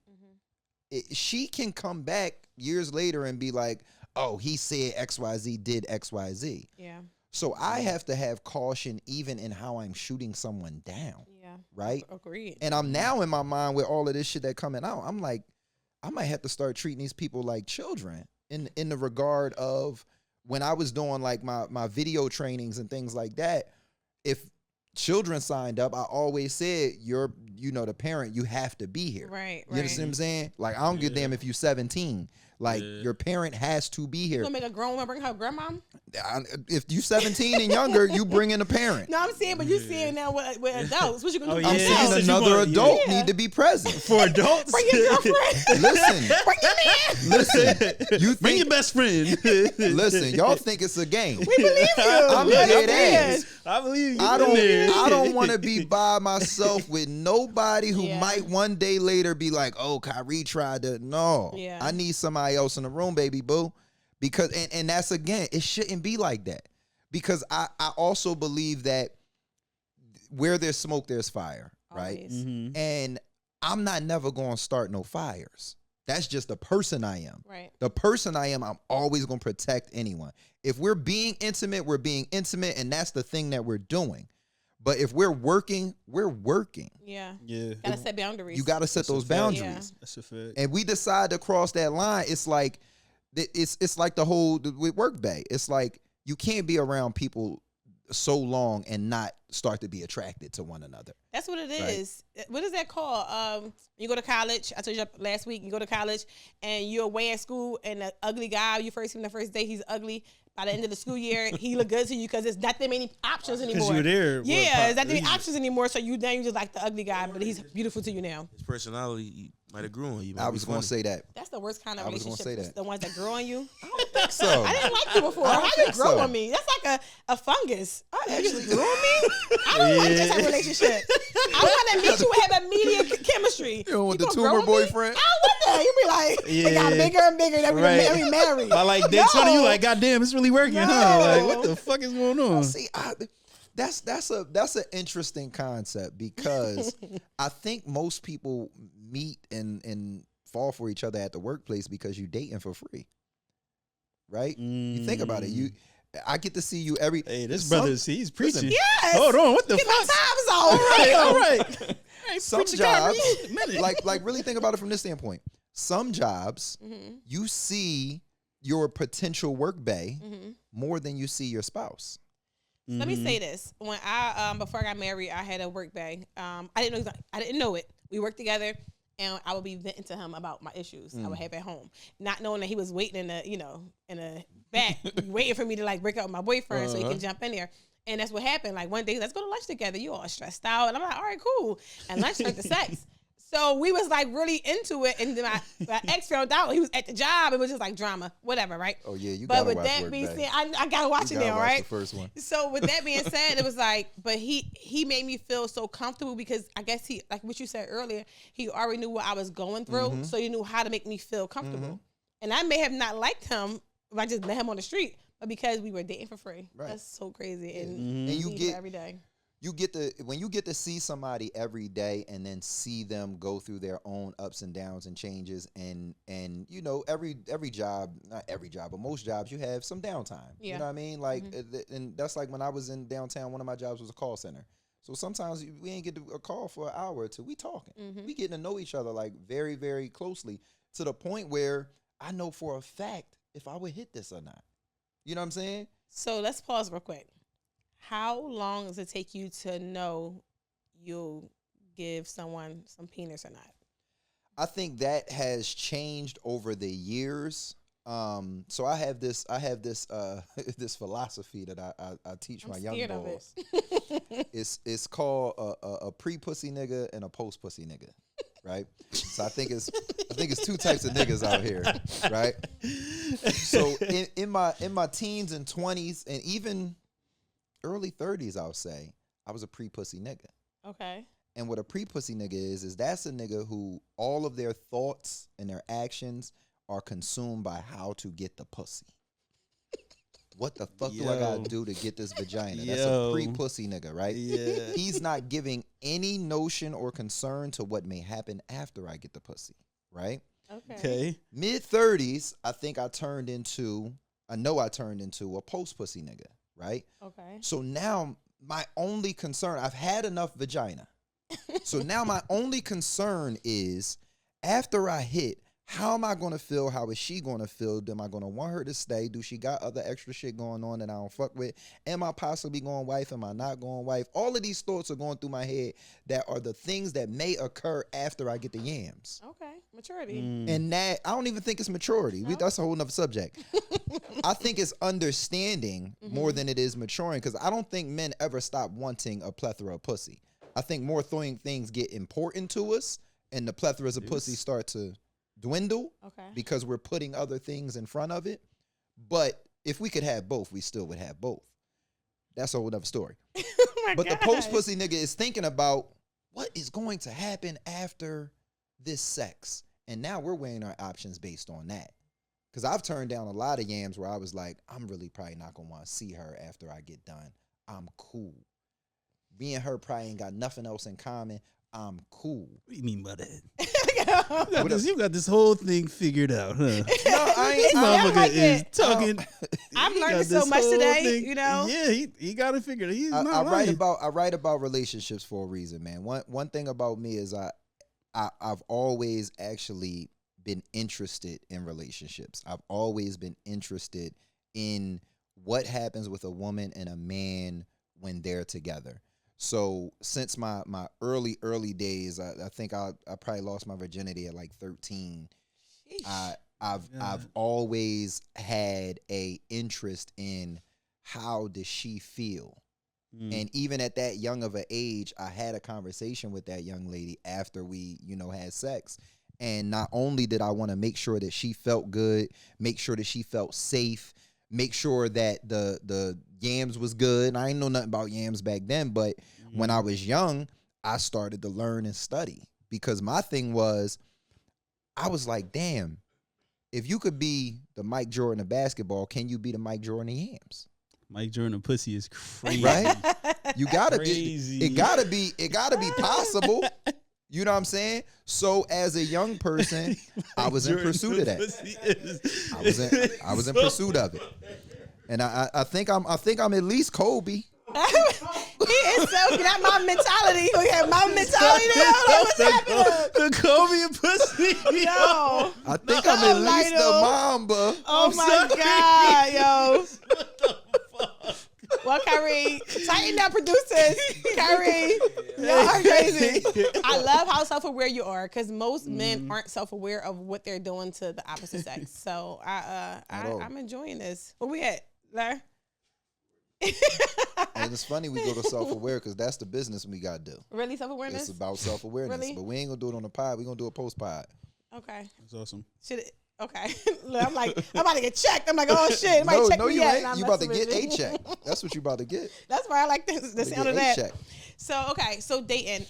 She can come back years later and be like, oh, he said XYZ did XYZ. Yeah. So I have to have caution even in how I'm shooting someone down. Yeah. Right? Agreed. And I'm now in my mind with all of this shit that coming out, I'm like, I might have to start treating these people like children in the regard of when I was doing like my video trainings and things like that. If children signed up, I always said, the parent, you have to be here. Right. You understand what I'm saying? Like, I don't give a damn if you're 17. Like, your parent has to be here. You gonna make a grown woman bring her grandma? If you 17 and younger, you bring in a parent. No, I'm saying, but you seeing now with adults. What you gonna do? I'm saying another adult need to be present. For adults? Bring your girlfriend. Listen. Bring your man. Listen. Bring your best friend. Listen, y'all think it's a game. We believe you. I'm dead ass. I believe you. I don't want to be by myself with nobody who might one day later be like, oh, Kyree tried to. No. Yeah. I need somebody else in the room, baby boo. Because and that's, again, it shouldn't be like that. Because I also believe that where there's smoke, there's fire. Right? And I'm not never going to start no fires. That's just the person I am. Right. The person I am, I'm always going to protect anyone. If we're being intimate, we're being intimate, and that's the thing that we're doing. But if we're working, we're working. Yeah. Yeah. Gotta set boundaries. You gotta set those boundaries. Yeah. That's a fact. And we decide to cross that line, it's like the whole with work bay. It's like you can't be around people so long and not start to be attracted to one another. That's what it is. Right? What is that called? You go to college. I told you last week. You go to college and you're away at school, and the ugly guy you first see him the first day, he's ugly. By the end of the school year, he look good to you because there's not that many options anymore. Because you're there. Yeah, there's not that many options anymore. So you just like the ugly guy, but he's beautiful to you now. His personality might have grown on you. I was going to say that. That's the worst kind of I was relationship. gonna say that. The ones that grow on you. I don't think so. I didn't like you before. I don't How you think grow so. on me? That's like a fungus. You just grew on me? I don't like this type of relationship. I want to meet you and have immediate chemistry. You don't want You the gonna grow tumor on me? boyfriend? I don't want that. You be like, it got bigger and bigger. Then we married. By like day 20, you like, goddamn, it's really working, huh? Like, what the fuck is going on? See, that's an interesting concept, because I think most people meet and fall for each other at the workplace because you dating for free, right? You think about it. I get to see you every. Hey, this brother, he's preaching. Yes. Hold on, what the Get fuck? my time zone. All right. Some jobs, like really think about it from this standpoint. Some jobs, you see your potential work bay more than you see your spouse. Let me say this: when I before I got married, I had a work bag. I didn't know it. We worked together, and I would be venting to him about my issues I would have at home, not knowing that he was waiting in the back, waiting for me to like break up with my boyfriend so he can jump in there. And that's what happened. Like one day, let's go to lunch together. You all stressed out, and I'm like, all right, cool. And lunch turned to sex. So we was like really into it, and then my ex found out. He was at the job. It was just like drama, whatever, right? Oh yeah, you. But gotta with watch that Work being Day. said, I gotta watch it now, watch right? The first one. So with that being said, it was like, but he made me feel so comfortable because I guess he, like what you said earlier, he already knew what I was going through, so he knew how to make me feel comfortable. And I may have not liked him if I just met him on the street, but because we were dating for free, that's so crazy. And you get every day. When you get to see somebody every day and then see them go through their own ups and downs and changes and you know every job, not every job, but most jobs you have some downtime. You know what I mean? Like and that's like when I was in downtown, one of my jobs was a call center. So sometimes we ain't get a call for an hour or two. We talking. We getting to know each other like very, very closely to the point where I know for a fact if I would hit this or not. You know what I'm saying? So let's pause real quick. How long does it take you to know you'll give someone some penis or not? I think that has changed over the years. So I have this this philosophy that I teach my young boys. It's called a pre-pussy nigga and a post-pussy nigga, right? So I think it's two types of niggas out here, right? So in my teens and 20s and even early 30s, I'll say, I was a pre-pussy nigga. Okay. And what a pre-pussy nigga is that's a nigga who all of their thoughts and their actions are consumed by how to get the pussy. What the fuck do I gotta do to get this vagina? That's a pre-pussy nigga, right? Yeah. He's not giving any notion or concern to what may happen after I get the pussy, right? Okay. Mid-30s, I turned into a post-pussy nigga, right? Okay. So now my only concern, I've had enough vagina. So now my only concern is after I hit, how am I going to feel? How is she going to feel? Am I going to want her to stay? Do she got other extra shit going on that I don't fuck with? Am I possibly going wife? Am I not going wife? All of these thoughts are going through my head that are the things that may occur after I get the yams. Okay. Maturity. And that, I don't even think it's maturity. No? That's a whole nother subject. I think it's understanding more than it is maturing because I don't think men ever stop wanting a plethora of pussy. I think more things get important to us and the plethoras of pussy start to dwindle because we're putting other things in front of it. But if we could have both, we still would have both. That's a whole other story. But the post-pussy nigga is thinking about what is going to happen after this sex. And now we're weighing our options based on that. Because I've turned down a lot of yams where I was like, I'm really probably not going to want to see her after I get done. I'm cool. Me and her probably ain't got nothing else in common. I'm cool. What do you mean by that? You got this whole thing figured out, huh? No, I ain't. Motherfucker like is it. talking. I've learned so much today, you know? Yeah, he got it figured out. He's not I lying. write about relationships for a reason, man. One thing about me is I've always actually been interested in relationships. I've always been interested in what happens with a woman and a man when they're together. So since my early days, I think I probably lost my virginity at like 13. I've always had a interest in how does she feel, and even at that young of an age, I had a conversation with that young lady after we had sex, and not only did I want to make sure that she felt good, make sure that she felt safe, make sure that the yams was good. I didn't know nothing about yams back then, but when I was young, I started to learn and study because my thing was, I was like, damn, if you could be the Mike Jordan of basketball, can you be the Mike Jordan of yams? Mike Jordan of pussy is crazy. Right? You gotta crazy. be. It gotta be possible. You know what I'm saying? So as a young person, I was in pursuit of that. I was in pursuit of it, and I think I'm at least Kobe. He is so that mom mentality. We have mom mentality now. What's happening? The Kobe and pussy. Yo, I think I'm at least the Mamba. Oh my God, yo. What the fuck? Well, Kyree, tighten up, producers. Kyree, y'all are crazy. I love how self-aware you are because most men aren't self-aware of what they're doing to the opposite sex. So I'm enjoying this. Where we at, Larry? And it's funny we go to self-aware because that's the business we got to do. Really, self-awareness? It's about self-awareness. Really? But we ain't going to do it on the pod. We're going to do a post-pod. Okay. That's awesome. Okay. I'm about to get checked. I'm like, oh shit, check me you yet. ain't. You about to get a check. That's what you about to get. That's why I like the sound of that. Check. So dating.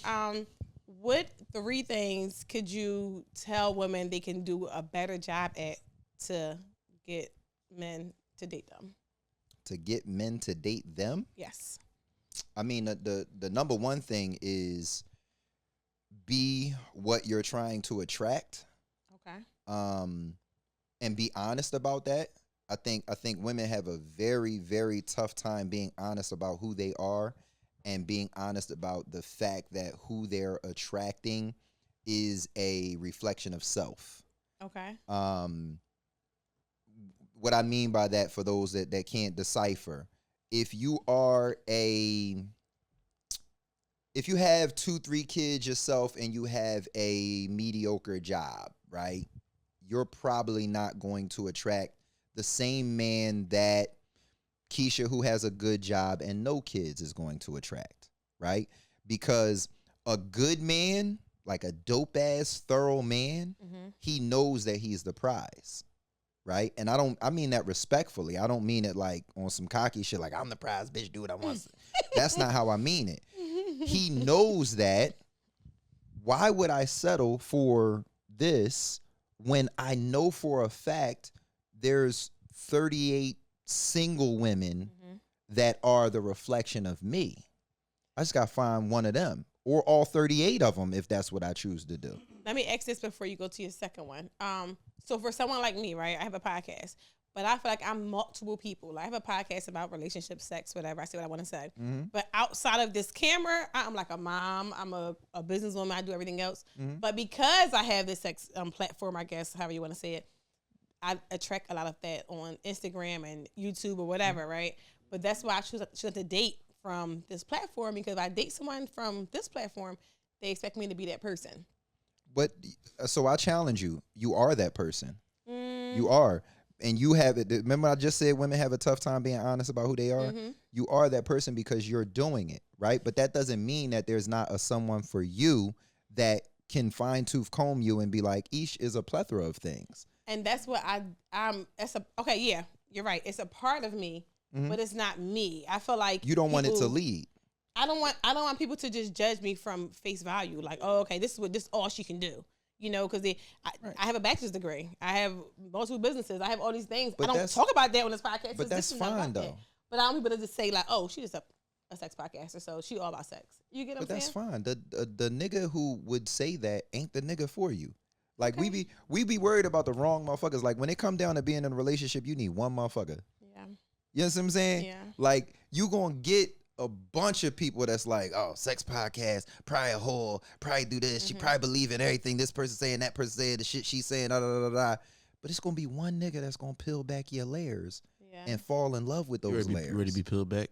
What 3 things could you tell women they can do a better job at to get men to date them? To get men to date them? Yes. I mean, the number one thing is be what you're trying to attract. Okay. And be honest about that. I think women have a very, very tough time being honest about who they are and being honest about the fact that who they're attracting is a reflection of self. Okay. What I mean by that, for those that can't decipher, if you have 2-3 kids yourself and you have a mediocre job, right? You're probably not going to attract the same man that Keisha, who has a good job and no kids, is going to attract, right? Because a good man, like a dope-ass, thorough man, he knows that he's the prize, right? And I mean that respectfully. I don't mean it like on some cocky shit, like, I'm the prize, bitch, do what I want. That's not how I mean it. He knows that. Why would I settle for this when I know for a fact there's 38 single women that are the reflection of me? I just got to find one of them, or all 38 of them if that's what I choose to do. Let me ask this before you go to your second one. So for someone like me, right, I have a podcast, but I feel like I'm multiple people. Like, I have a podcast about relationships, sex, whatever. I say what I want to say. But outside of this camera, I'm like a mom. I'm a businesswoman. I do everything else. But because I have this sex platform, I guess, however you want to say it, I attract a lot of that on Instagram and YouTube or whatever, right? But that's why I choose to date from this platform, because if I date someone from this platform, they expect me to be that person. But so I challenge you. You are that person. You are. And you have it. Remember I just said women have a tough time being honest about who they are? You are that person because you're doing it, right? But that doesn't mean that there's not someone for you that can fine-tooth comb you and be like, Ish is a plethora of things. And that's what okay, yeah, you're right. It's a part of me, but it's not me. I feel like you don't want it to lead. I don't want people to just judge me from face value. Like, oh, okay, this is all she can do. You know, because I have a bachelor's degree. I have multiple businesses. I have all these things. But I don't talk about that on this podcast. But that's fine, though. But I don't want people to just say, like, oh, she's just a sex podcaster, so she all about sex. You get what I'm saying? But that's fine. The nigga who would say that ain't the nigga for you. Like, we be worried about the wrong motherfuckers. Like, when it come down to being in a relationship, you need one motherfucker. Yeah. You know what I'm saying? Yeah. Like, you gonna get a bunch of people that's like, oh, sex podcast, probably a whore, probably do this, she probably believe in everything this person saying, that person saying, the shit she's saying, da da da da. But it's gonna be one nigga that's gonna peel back your layers and fall in love with those layers. You ready to be peeled back?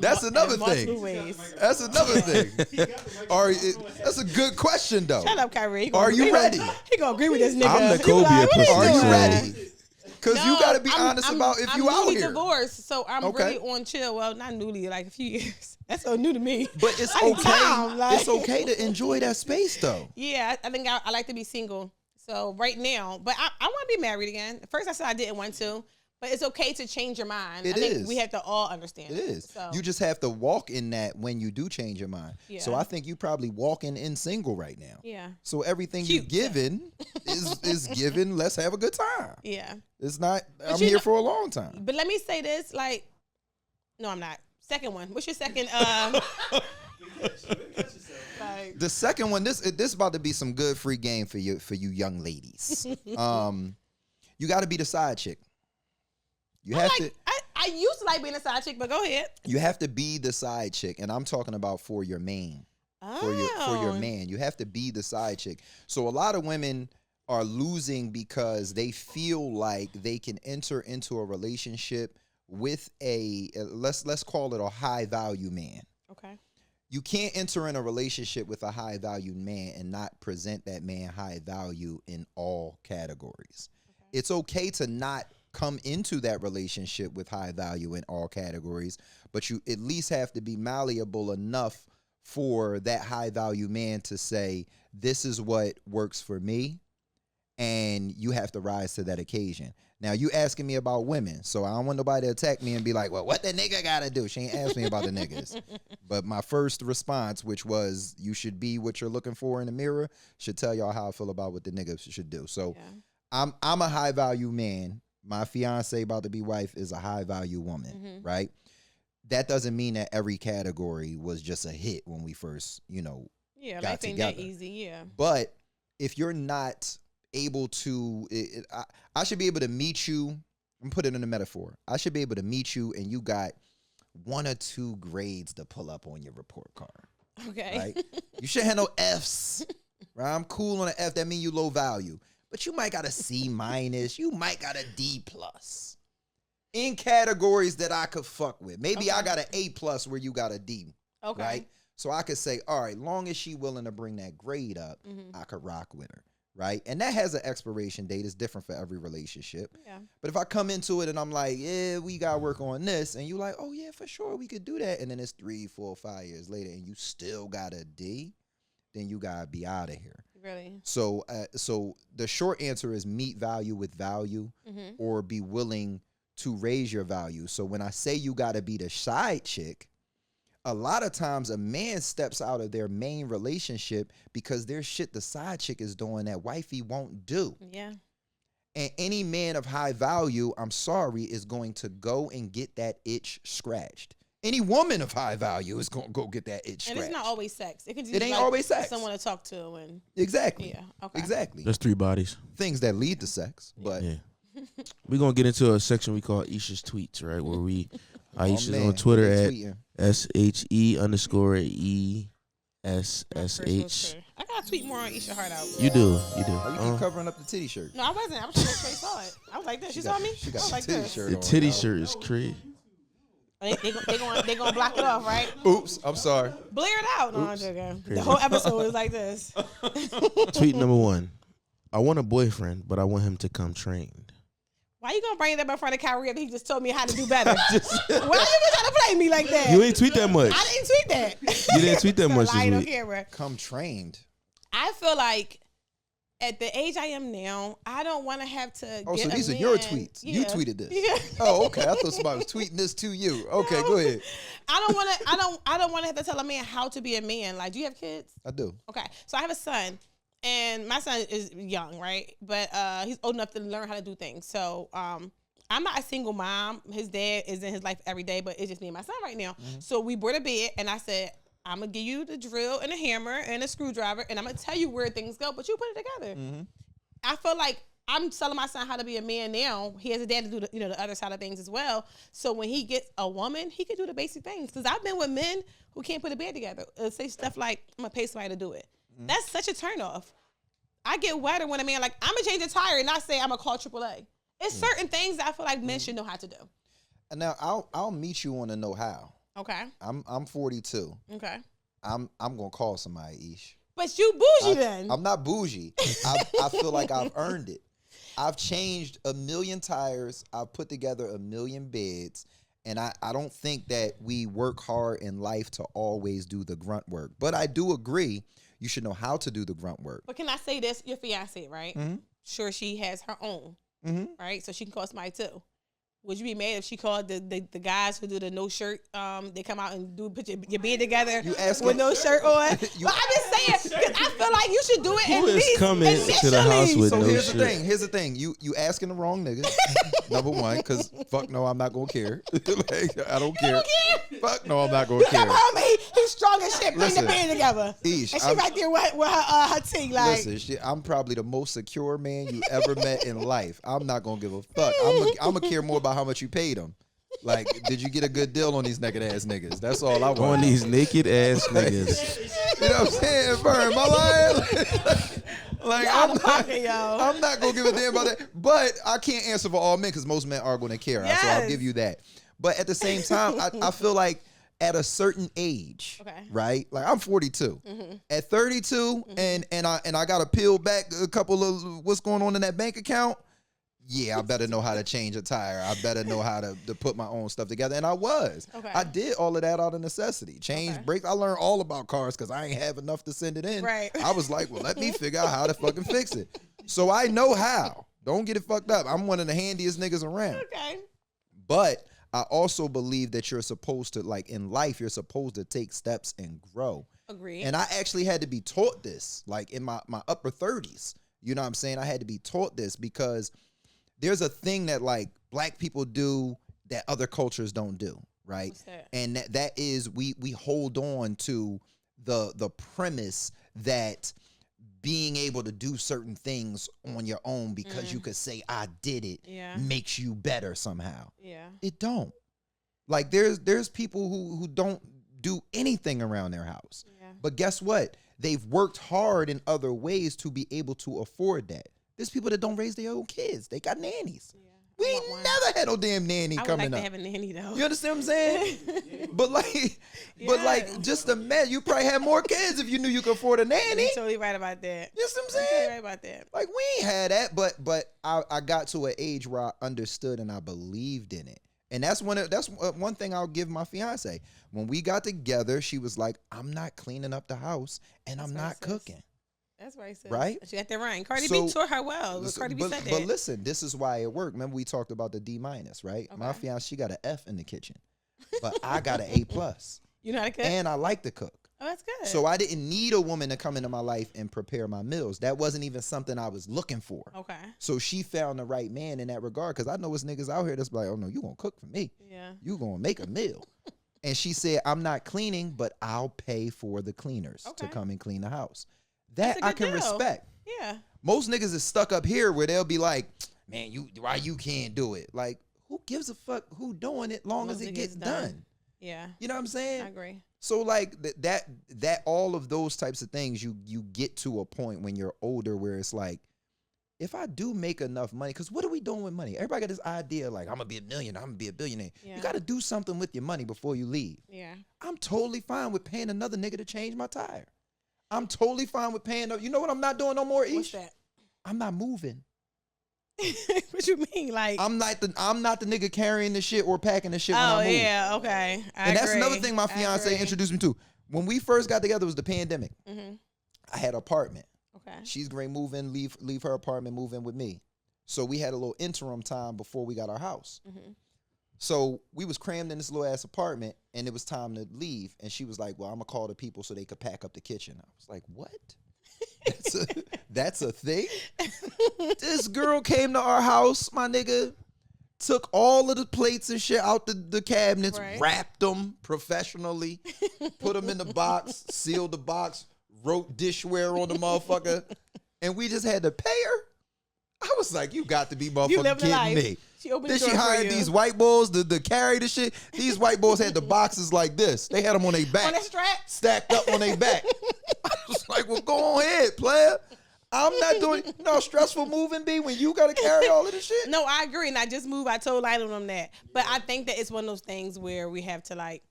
That's another thing. That's another thing. That's a good question, though. Shut up, Kyree. Are you ready? He gonna agree with this nigga. I'm the Kobe of pussy. Are you ready? Because you got to be honest about if you out here. I'm newly divorced, so I'm really on chill. Well, not newly, like a few years. That's so new to me. But it's okay. It's okay to enjoy that space, though. Yeah, I think I like to be single. So right now, but I want to be married again. At first, I said I didn't want to. But it's okay to change your mind. I think we have to all understand it. It is. So. You just have to walk in that when you do change your mind. Yeah. So I think you probably walking in single right now. Yeah. So everything you're given is given. Let's have a good time. Yeah. It's not, I'm here for a long time. But let me say this, like, no, I'm not. Second one. What's your second? The second one, this is about to be some good free game for you young ladies. You got to be the side chick. I used to like being a side chick, but go ahead. You have to be the side chick, and I'm talking about for your main. For your man. You have to be the side chick. So a lot of women are losing because they feel like they can enter into a relationship with let's call it a high value man. Okay. You can't enter in a relationship with a high value man and not present that man high value in all categories. Okay. It's okay to not come into that relationship with high value in all categories, but you at least have to be malleable enough for that high value man to say, this is what works for me, and you have to rise to that occasion. Now, you asking me about women, so I don't want nobody to attack me and be like, well, what the nigga gotta do? She ain't asked me about the niggas. But my first response, which was, you should be what you're looking for in the mirror, should tell y'all how I feel about what the niggas should do. So I'm a high value man. My fiance, about to be wife, is a high value woman, right? That doesn't mean that every category was just a hit when we first, got life ain't together. that easy, But if you're not able to, I should be able to meet you. I'm putting it in a metaphor. I should be able to meet you, and you got 1 or 2 grades to pull up on your report card. Okay. Right? You shouldn't have no Fs. Right? I'm cool on an F. That means you low value. But you might got a C-. You might got a D+. In categories that I could fuck with. Maybe I got an A+ where you got a D. Okay. Right? So I could say, all right, long as she willing to bring that grade up, I could rock with her. Right? And that has an expiration date. It's different for every relationship. Yeah. But if I come into it and I'm like, yeah, we got to work on this, and you like, oh, yeah, for sure, we could do that. And then it's 3, 4, 5 years later, and you still got a D, then you got to be out of here. Really? So the short answer is meet value with value, or be willing to raise your value. So when I say you got to be the side chick, a lot of times a man steps out of their main relationship because there's shit the side chick is doing that wifey won't do. Yeah. And any man of high value, I'm sorry, is going to go and get that itch scratched. Any woman of high value is going to go get that itch scratched. And it's not always sex. It ain't always sex. Someone to talk to. And exactly. Yeah. Okay. Exactly. There's 3 bodies. Things that lead to sex, but yeah. We're going to get into a section we call Isha's tweets, right? Where Aisha's man, on Twitter they at tweeting. SHE_ESSH. I gotta tweet more on Isha Heart Out. You do. Oh, you keep covering up the titty shirt. No, I wasn't. I was trying to make sure they saw it. I was like this. You saw me? She I got was the like titty this. shirt The on, titty y'all. shirt is crazy. They gonna block it off, right? Oops, I'm sorry. Blare it out. No, I'm joking. The whole episode is like this. Tweet number 1. I want a boyfriend, but I want him to come trained. Why you gonna bring that up in front of Kyree after he just told me how to do better? Why you even trying to play me like that? You ain't tweet that much. I didn't tweet that. You didn't tweet that much lying this on week. camera. Come trained. I feel like at the age I am now, I don't want to have to. Oh, get so a these are man. your tweets. Yeah. You tweeted this. Yeah. Oh, okay. I thought somebody was tweeting this to you. Okay, No. go ahead. I don't want to. I don't want to have to tell a man how to be a man. Like, do you have kids? I do. Okay, so I have a son, and my son is young, right? But he's old enough to learn how to do things. So I'm not a single mom. His dad is in his life every day, but it's just me and my son right now. So we brought a bed, and I said, I'm going to give you the drill and a hammer and a screwdriver, and I'm going to tell you where things go, but you put it together. I feel like I'm telling my son how to be a man now. He has a dad to do the other side of things as well. So when he gets a woman, he can do the basic things. Because I've been with men who can't put a bed together. Say stuff like, I'm going to pay somebody to do it. That's such a turnoff. I get wetter when a man like, I'm going to change a tire and not say I'm going to call AAA. It's certain things that I feel like men should know how to do. And now I'll meet you on the know-how. Okay. I'm 42. Okay. I'm gonna call somebody, Ish. But you bougie then. I'm not bougie. I feel like I've earned it. I've changed 1 million tires. I've put together 1 million beds. And I don't think that we work hard in life to always do the grunt work. But I do agree you should know how to do the grunt work. But can I say this? Your fiance, right? Sure, she has her own, right? So she can call somebody too. Would you be mad if she called the guys who do the no shirt? They come out and put your bed together with no shirt on. But I'm just saying, because I feel like you should do it Who at is least coming initially. to the house with So no here's shirt? the thing. Here's the thing. You asking the wrong nigga. Number one, because fuck no, I'm not gonna care. Like, I don't care. don't care? Fuck no, I'm not gonna care. Come home, he's strong as shit. Bring Listen, the bed together. Ish, And she right there with her team. Like, Listen, I'm probably the most secure man you ever met in life. I'm not gonna give a fuck. I'm gonna care more about how much you paid him. Like, did you get a good deal on these naked ass niggas? That's all I want. On these naked ass niggas. You know what I'm saying? Burn my life. Like, I'm not gonna give a damn about that. But I can't answer for all men because most men are gonna care. So I'll give you that. But at the same time, I feel like at a certain age, right? Like I'm 42. At 32, and I got to peel back a couple of what's going on in that bank account. yeah, I better know how to change a tire. I better know how to put my own stuff together. And I was. Okay. I did all of that out of necessity. Change brakes. I learned all about cars because I ain't have enough to send it in. Right. I was like, well, let me figure out how to fucking fix it. So I know how. Don't get it fucked up. I'm one of the handiest niggas around. Okay. But I also believe that you're supposed to, like in life, you're supposed to take steps and grow. Agree. And I actually had to be taught this, like in my upper 30s. You know what I'm saying? I had to be taught this because there's a thing that like black people do that other cultures don't do, right? What's that? And that is we hold on to the premise that being able to do certain things on your own because you could say I did it makes you better somehow. Yeah. It don't. Like there's people who don't do anything around their house. Yeah. But guess what? They've worked hard in other ways to be able to afford that. There's people that don't raise their own kids. They got nannies. Yeah. We ain't never had no damn nanny I would coming like up. to have a nanny though. You understand what I'm saying? but like, just imagine you probably had more kids if you knew you could afford a nanny. You're totally right about that. You know what I'm You're saying? totally right about that. Like we ain't had that, but I got to an age where I understood and I believed in it. And that's one thing I'll give my fiance. When we got together, she was like, "I'm not cleaning up the house and I'm not cooking." That's right, sis. Right? She got that right. Cardi So- B taught her well. Cardi B said that. But listen, this is why it worked. Remember we talked about the D-, right? Okay. My fiance, she got an F in the kitchen, but I got an A+. You know how to cook? And I like to cook. Oh, that's good. So I didn't need a woman to come into my life and prepare my meals. That wasn't even something I was looking for. Okay. So she found the right man in that regard because I know it's niggas out here that's like, oh no, you gonna cook for me. Yeah. You gonna make a meal. And she said, I'm not cleaning, but I'll pay for the cleaners to come and clean the house. That That's a I good can deal. respect. Yeah. Most niggas is stuck up here where they'll be like, man, why you can't do it? Like, who gives a fuck who doing it long as it gets done? Yeah. You know what I'm saying? I agree. So like that all of those types of things, you get to a point when you're older where it's like, if I do make enough money, because what are we doing with money? Everybody got this idea like, I'm gonna be a millionaire, I'm gonna be a billionaire. Yeah. You got to do something with your money before you leave. Yeah. I'm totally fine with paying another nigga to change my tire. I'm totally fine with paying. You know what I'm not doing no more, Ish? What's that? I'm not moving. What you mean? Like, I'm not the nigga carrying the shit or packing the shit when oh I move. yeah, okay. And that's another thing my fiance introduced me to. When we first got together, it was the pandemic. Mm-hmm. I had an apartment. Okay. She's going to move in, leave her apartment, move in with me. So we had a little interim time before we got our house. Mm-hmm. So we was crammed in this little ass apartment, and it was time to leave. And she was like, "Well, I'm gonna call the people so they could pack up the kitchen." I was like, "What? That's a thing?" This girl came to our house, my nigga, took all of the plates and shit out the cabinets, Right. wrapped them professionally, put them in the box, sealed the box, wrote dishware on the motherfucker, and we just had to pay her. I was like, you got to be motherfucking kidding me. She opened Then the she door for hired you. these white boys to carry the shit. These white boys had the boxes like this. They had them on their back. On that strap? Stacked up on their back. I was like, well, go on ahead, player. I'm not doing, you know how stressful moving be when you got to carry all of this shit? No, I agree. And I just moved. I told Lila them that. But I think that it's one of those things where we have to like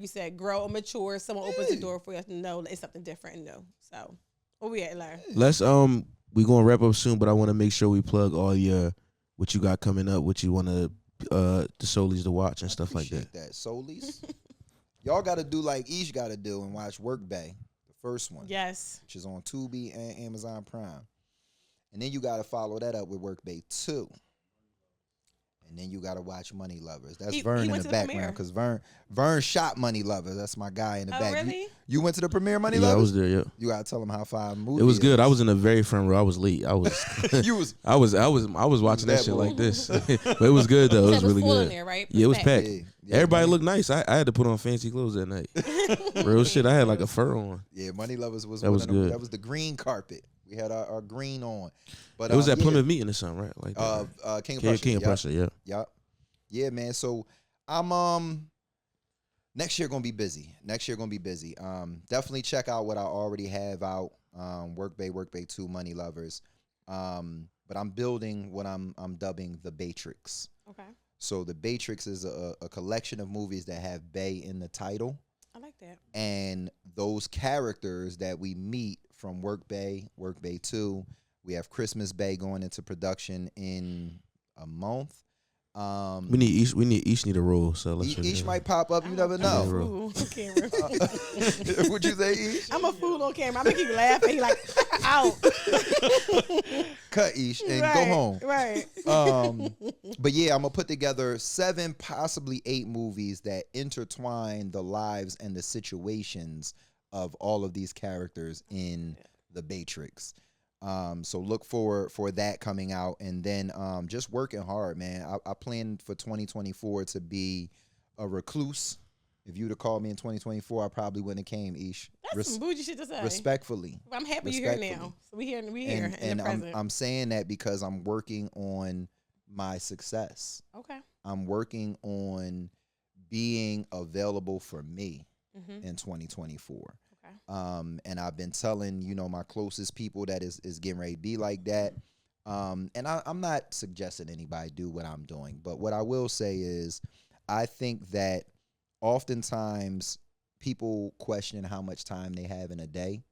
you said, grow or mature. Someone opens the door for us to know it's something different and know. So, where we at, Larry? Let's we gonna wrap up soon, but I want to make sure we plug all your what you got coming up, what you want to the Solies to watch and stuff like that. Appreciate that. Solies. Y'all got to do like Ish got to do and watch Work Bay, the first one. Yes. Which is on Tubi and Amazon Prime. And then you got to follow that up with Work Bay 2. And then you got to watch Money Lovers. That's Vern in went the to the background because Vern shot Money Lovers. That's my guy in the Oh, back. really? You went to the premiere Money Yeah, Lovers? I was there. Yeah, You got to tell them how far movie it was good. is. I was in the very front row. I was late. I was. You was. I was watching that that shit movie. like this, but it was good though. It was really full in good. there, right? Yeah, it was packed. Yeah, Everybody Money- looked nice. I had to put on fancy clothes that night. Real shit. I had like a fur on. Yeah, Money Lovers was That one was of them. good. That was the green carpet. We had our green on. But It was at yeah, Plymouth Meeting or something, right? Like that. King of Prussia. King of Yup. Prussia. Yeah. Yep. Yeah, man. So I'm next year gonna be busy. Definitely check out what I already have out. Work Bay 2, Money Lovers. But I'm building what I'm dubbing the Batrix. Okay. So the Batrix is a collection of movies that have Bay in the title. I like that. And those characters that we meet from Work Bay 2, we have Christmas Bay going into production in a month. We each need a role. So let's each might pop up. You never know. Fool on camera. What'd you say, Ish? I'm a fool on camera. I'm gonna keep laughing. He like out. Cut Ish and go home. Right. But yeah, I'm gonna put together 7, possibly 8 movies that intertwine the lives and the situations of all of these characters in the Matrix. So look for that coming out, and then just working hard, man. I plan for 2024 to be a recluse. If you'd have called me in 2024, I probably wouldn't have came, Ish. That's some bougie shit to say. Respectfully. I'm happy you're here now. So we here in the present. I'm saying that because I'm working on my success. Okay. I'm working on being available for me in 2024. And I've been telling, my closest people that is getting ready to be like that. And I'm not suggesting anybody do what I'm doing, but what I will say is I think that oftentimes people question how much time they have in a day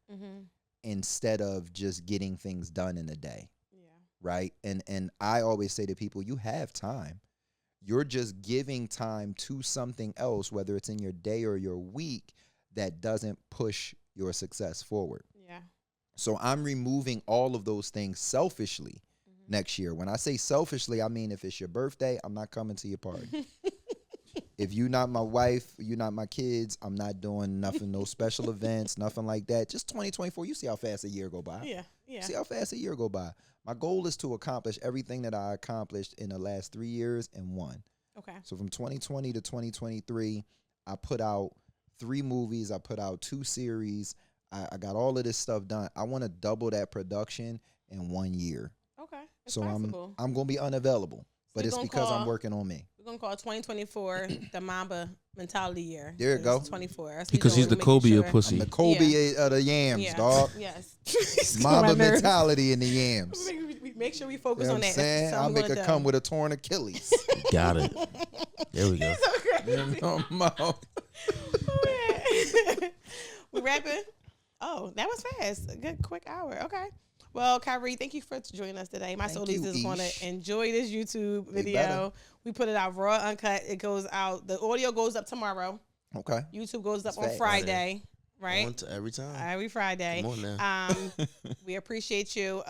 instead of just getting things done in a day. Yeah. Right. And I always say to people, you have time. You're just giving time to something else, whether it's in your day or your week, that doesn't push your success forward. Yeah. So I'm removing all of those things selfishly next year. When I say selfishly, I mean if it's your birthday, I'm not coming to your party. If you're not my wife, you're not my kids, I'm not doing nothing, no special events, nothing like that. Just 2024, you see how fast a year go by. Yeah. See how fast a year go by. My goal is to accomplish everything that I accomplished in the last 3 years in one. Okay. So from 2020 to 2023, I put out 3 movies. I put out 2 series. I got all of this stuff done. I want to double that production in 1 year. Okay. So possible. I'm going to be unavailable, but it's because I'm working on me. We're going to call 2024 the Mamba mentality year. There you go. 24. Because he's the Kobe of pussy. I'm the Kobe of the Yams, dog. Yes. Mamba mentality in the Yams. Make sure we focus on that. Saying? I'll make her come with a torn Achilles. Got it. There we go. We rapping? Oh, that was fast. A good quick hour. Okay. Well, Kyree, thank you for joining us today. My soul is going to enjoy this YouTube video. We put it out raw, uncut. It goes out. The audio goes up tomorrow. Okay. YouTube goes up on Friday. Right? Every time. Every Friday. Come on now. We appreciate you.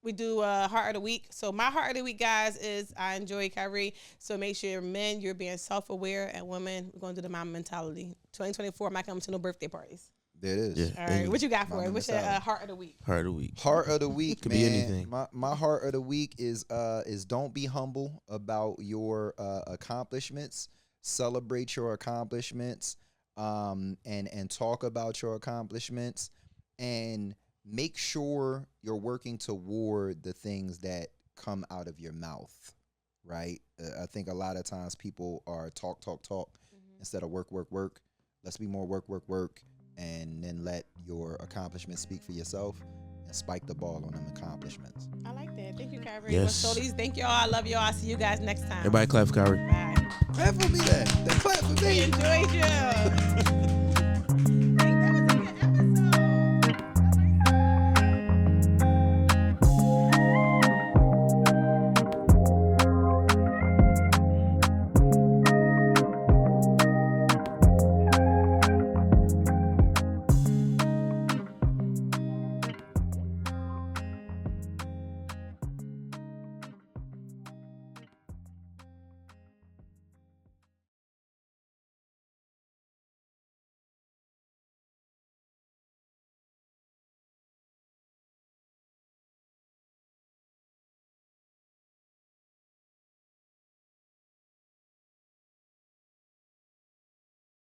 We do Heart of the Week. So my Heart of the Week, guys, is I enjoy Kyree. So make sure, men, you're being self-aware, and women, we're going to do the mama mentality. 2024, I'm not coming to no birthday parties. There it is. Yeah. All right. What you got for us? What's your Heart of the Week? Heart of the Week. Heart of the Week, Could man. be anything. My Heart of the Week is don't be humble about your accomplishments. Celebrate your accomplishments, and talk about your accomplishments, and make sure you're working toward the things that come out of your mouth, right? I think a lot of times people are talk instead of work. Let's be more work, and then let your accomplishments speak for yourself and spike the ball on them accomplishments. I like that. Thank you, Kyree. Yes. Thank y'all. I love y'all. I'll see you guys next time. Everybody clap for Kyree. Bye. Clap for me then. Clap for me. We enjoyed you.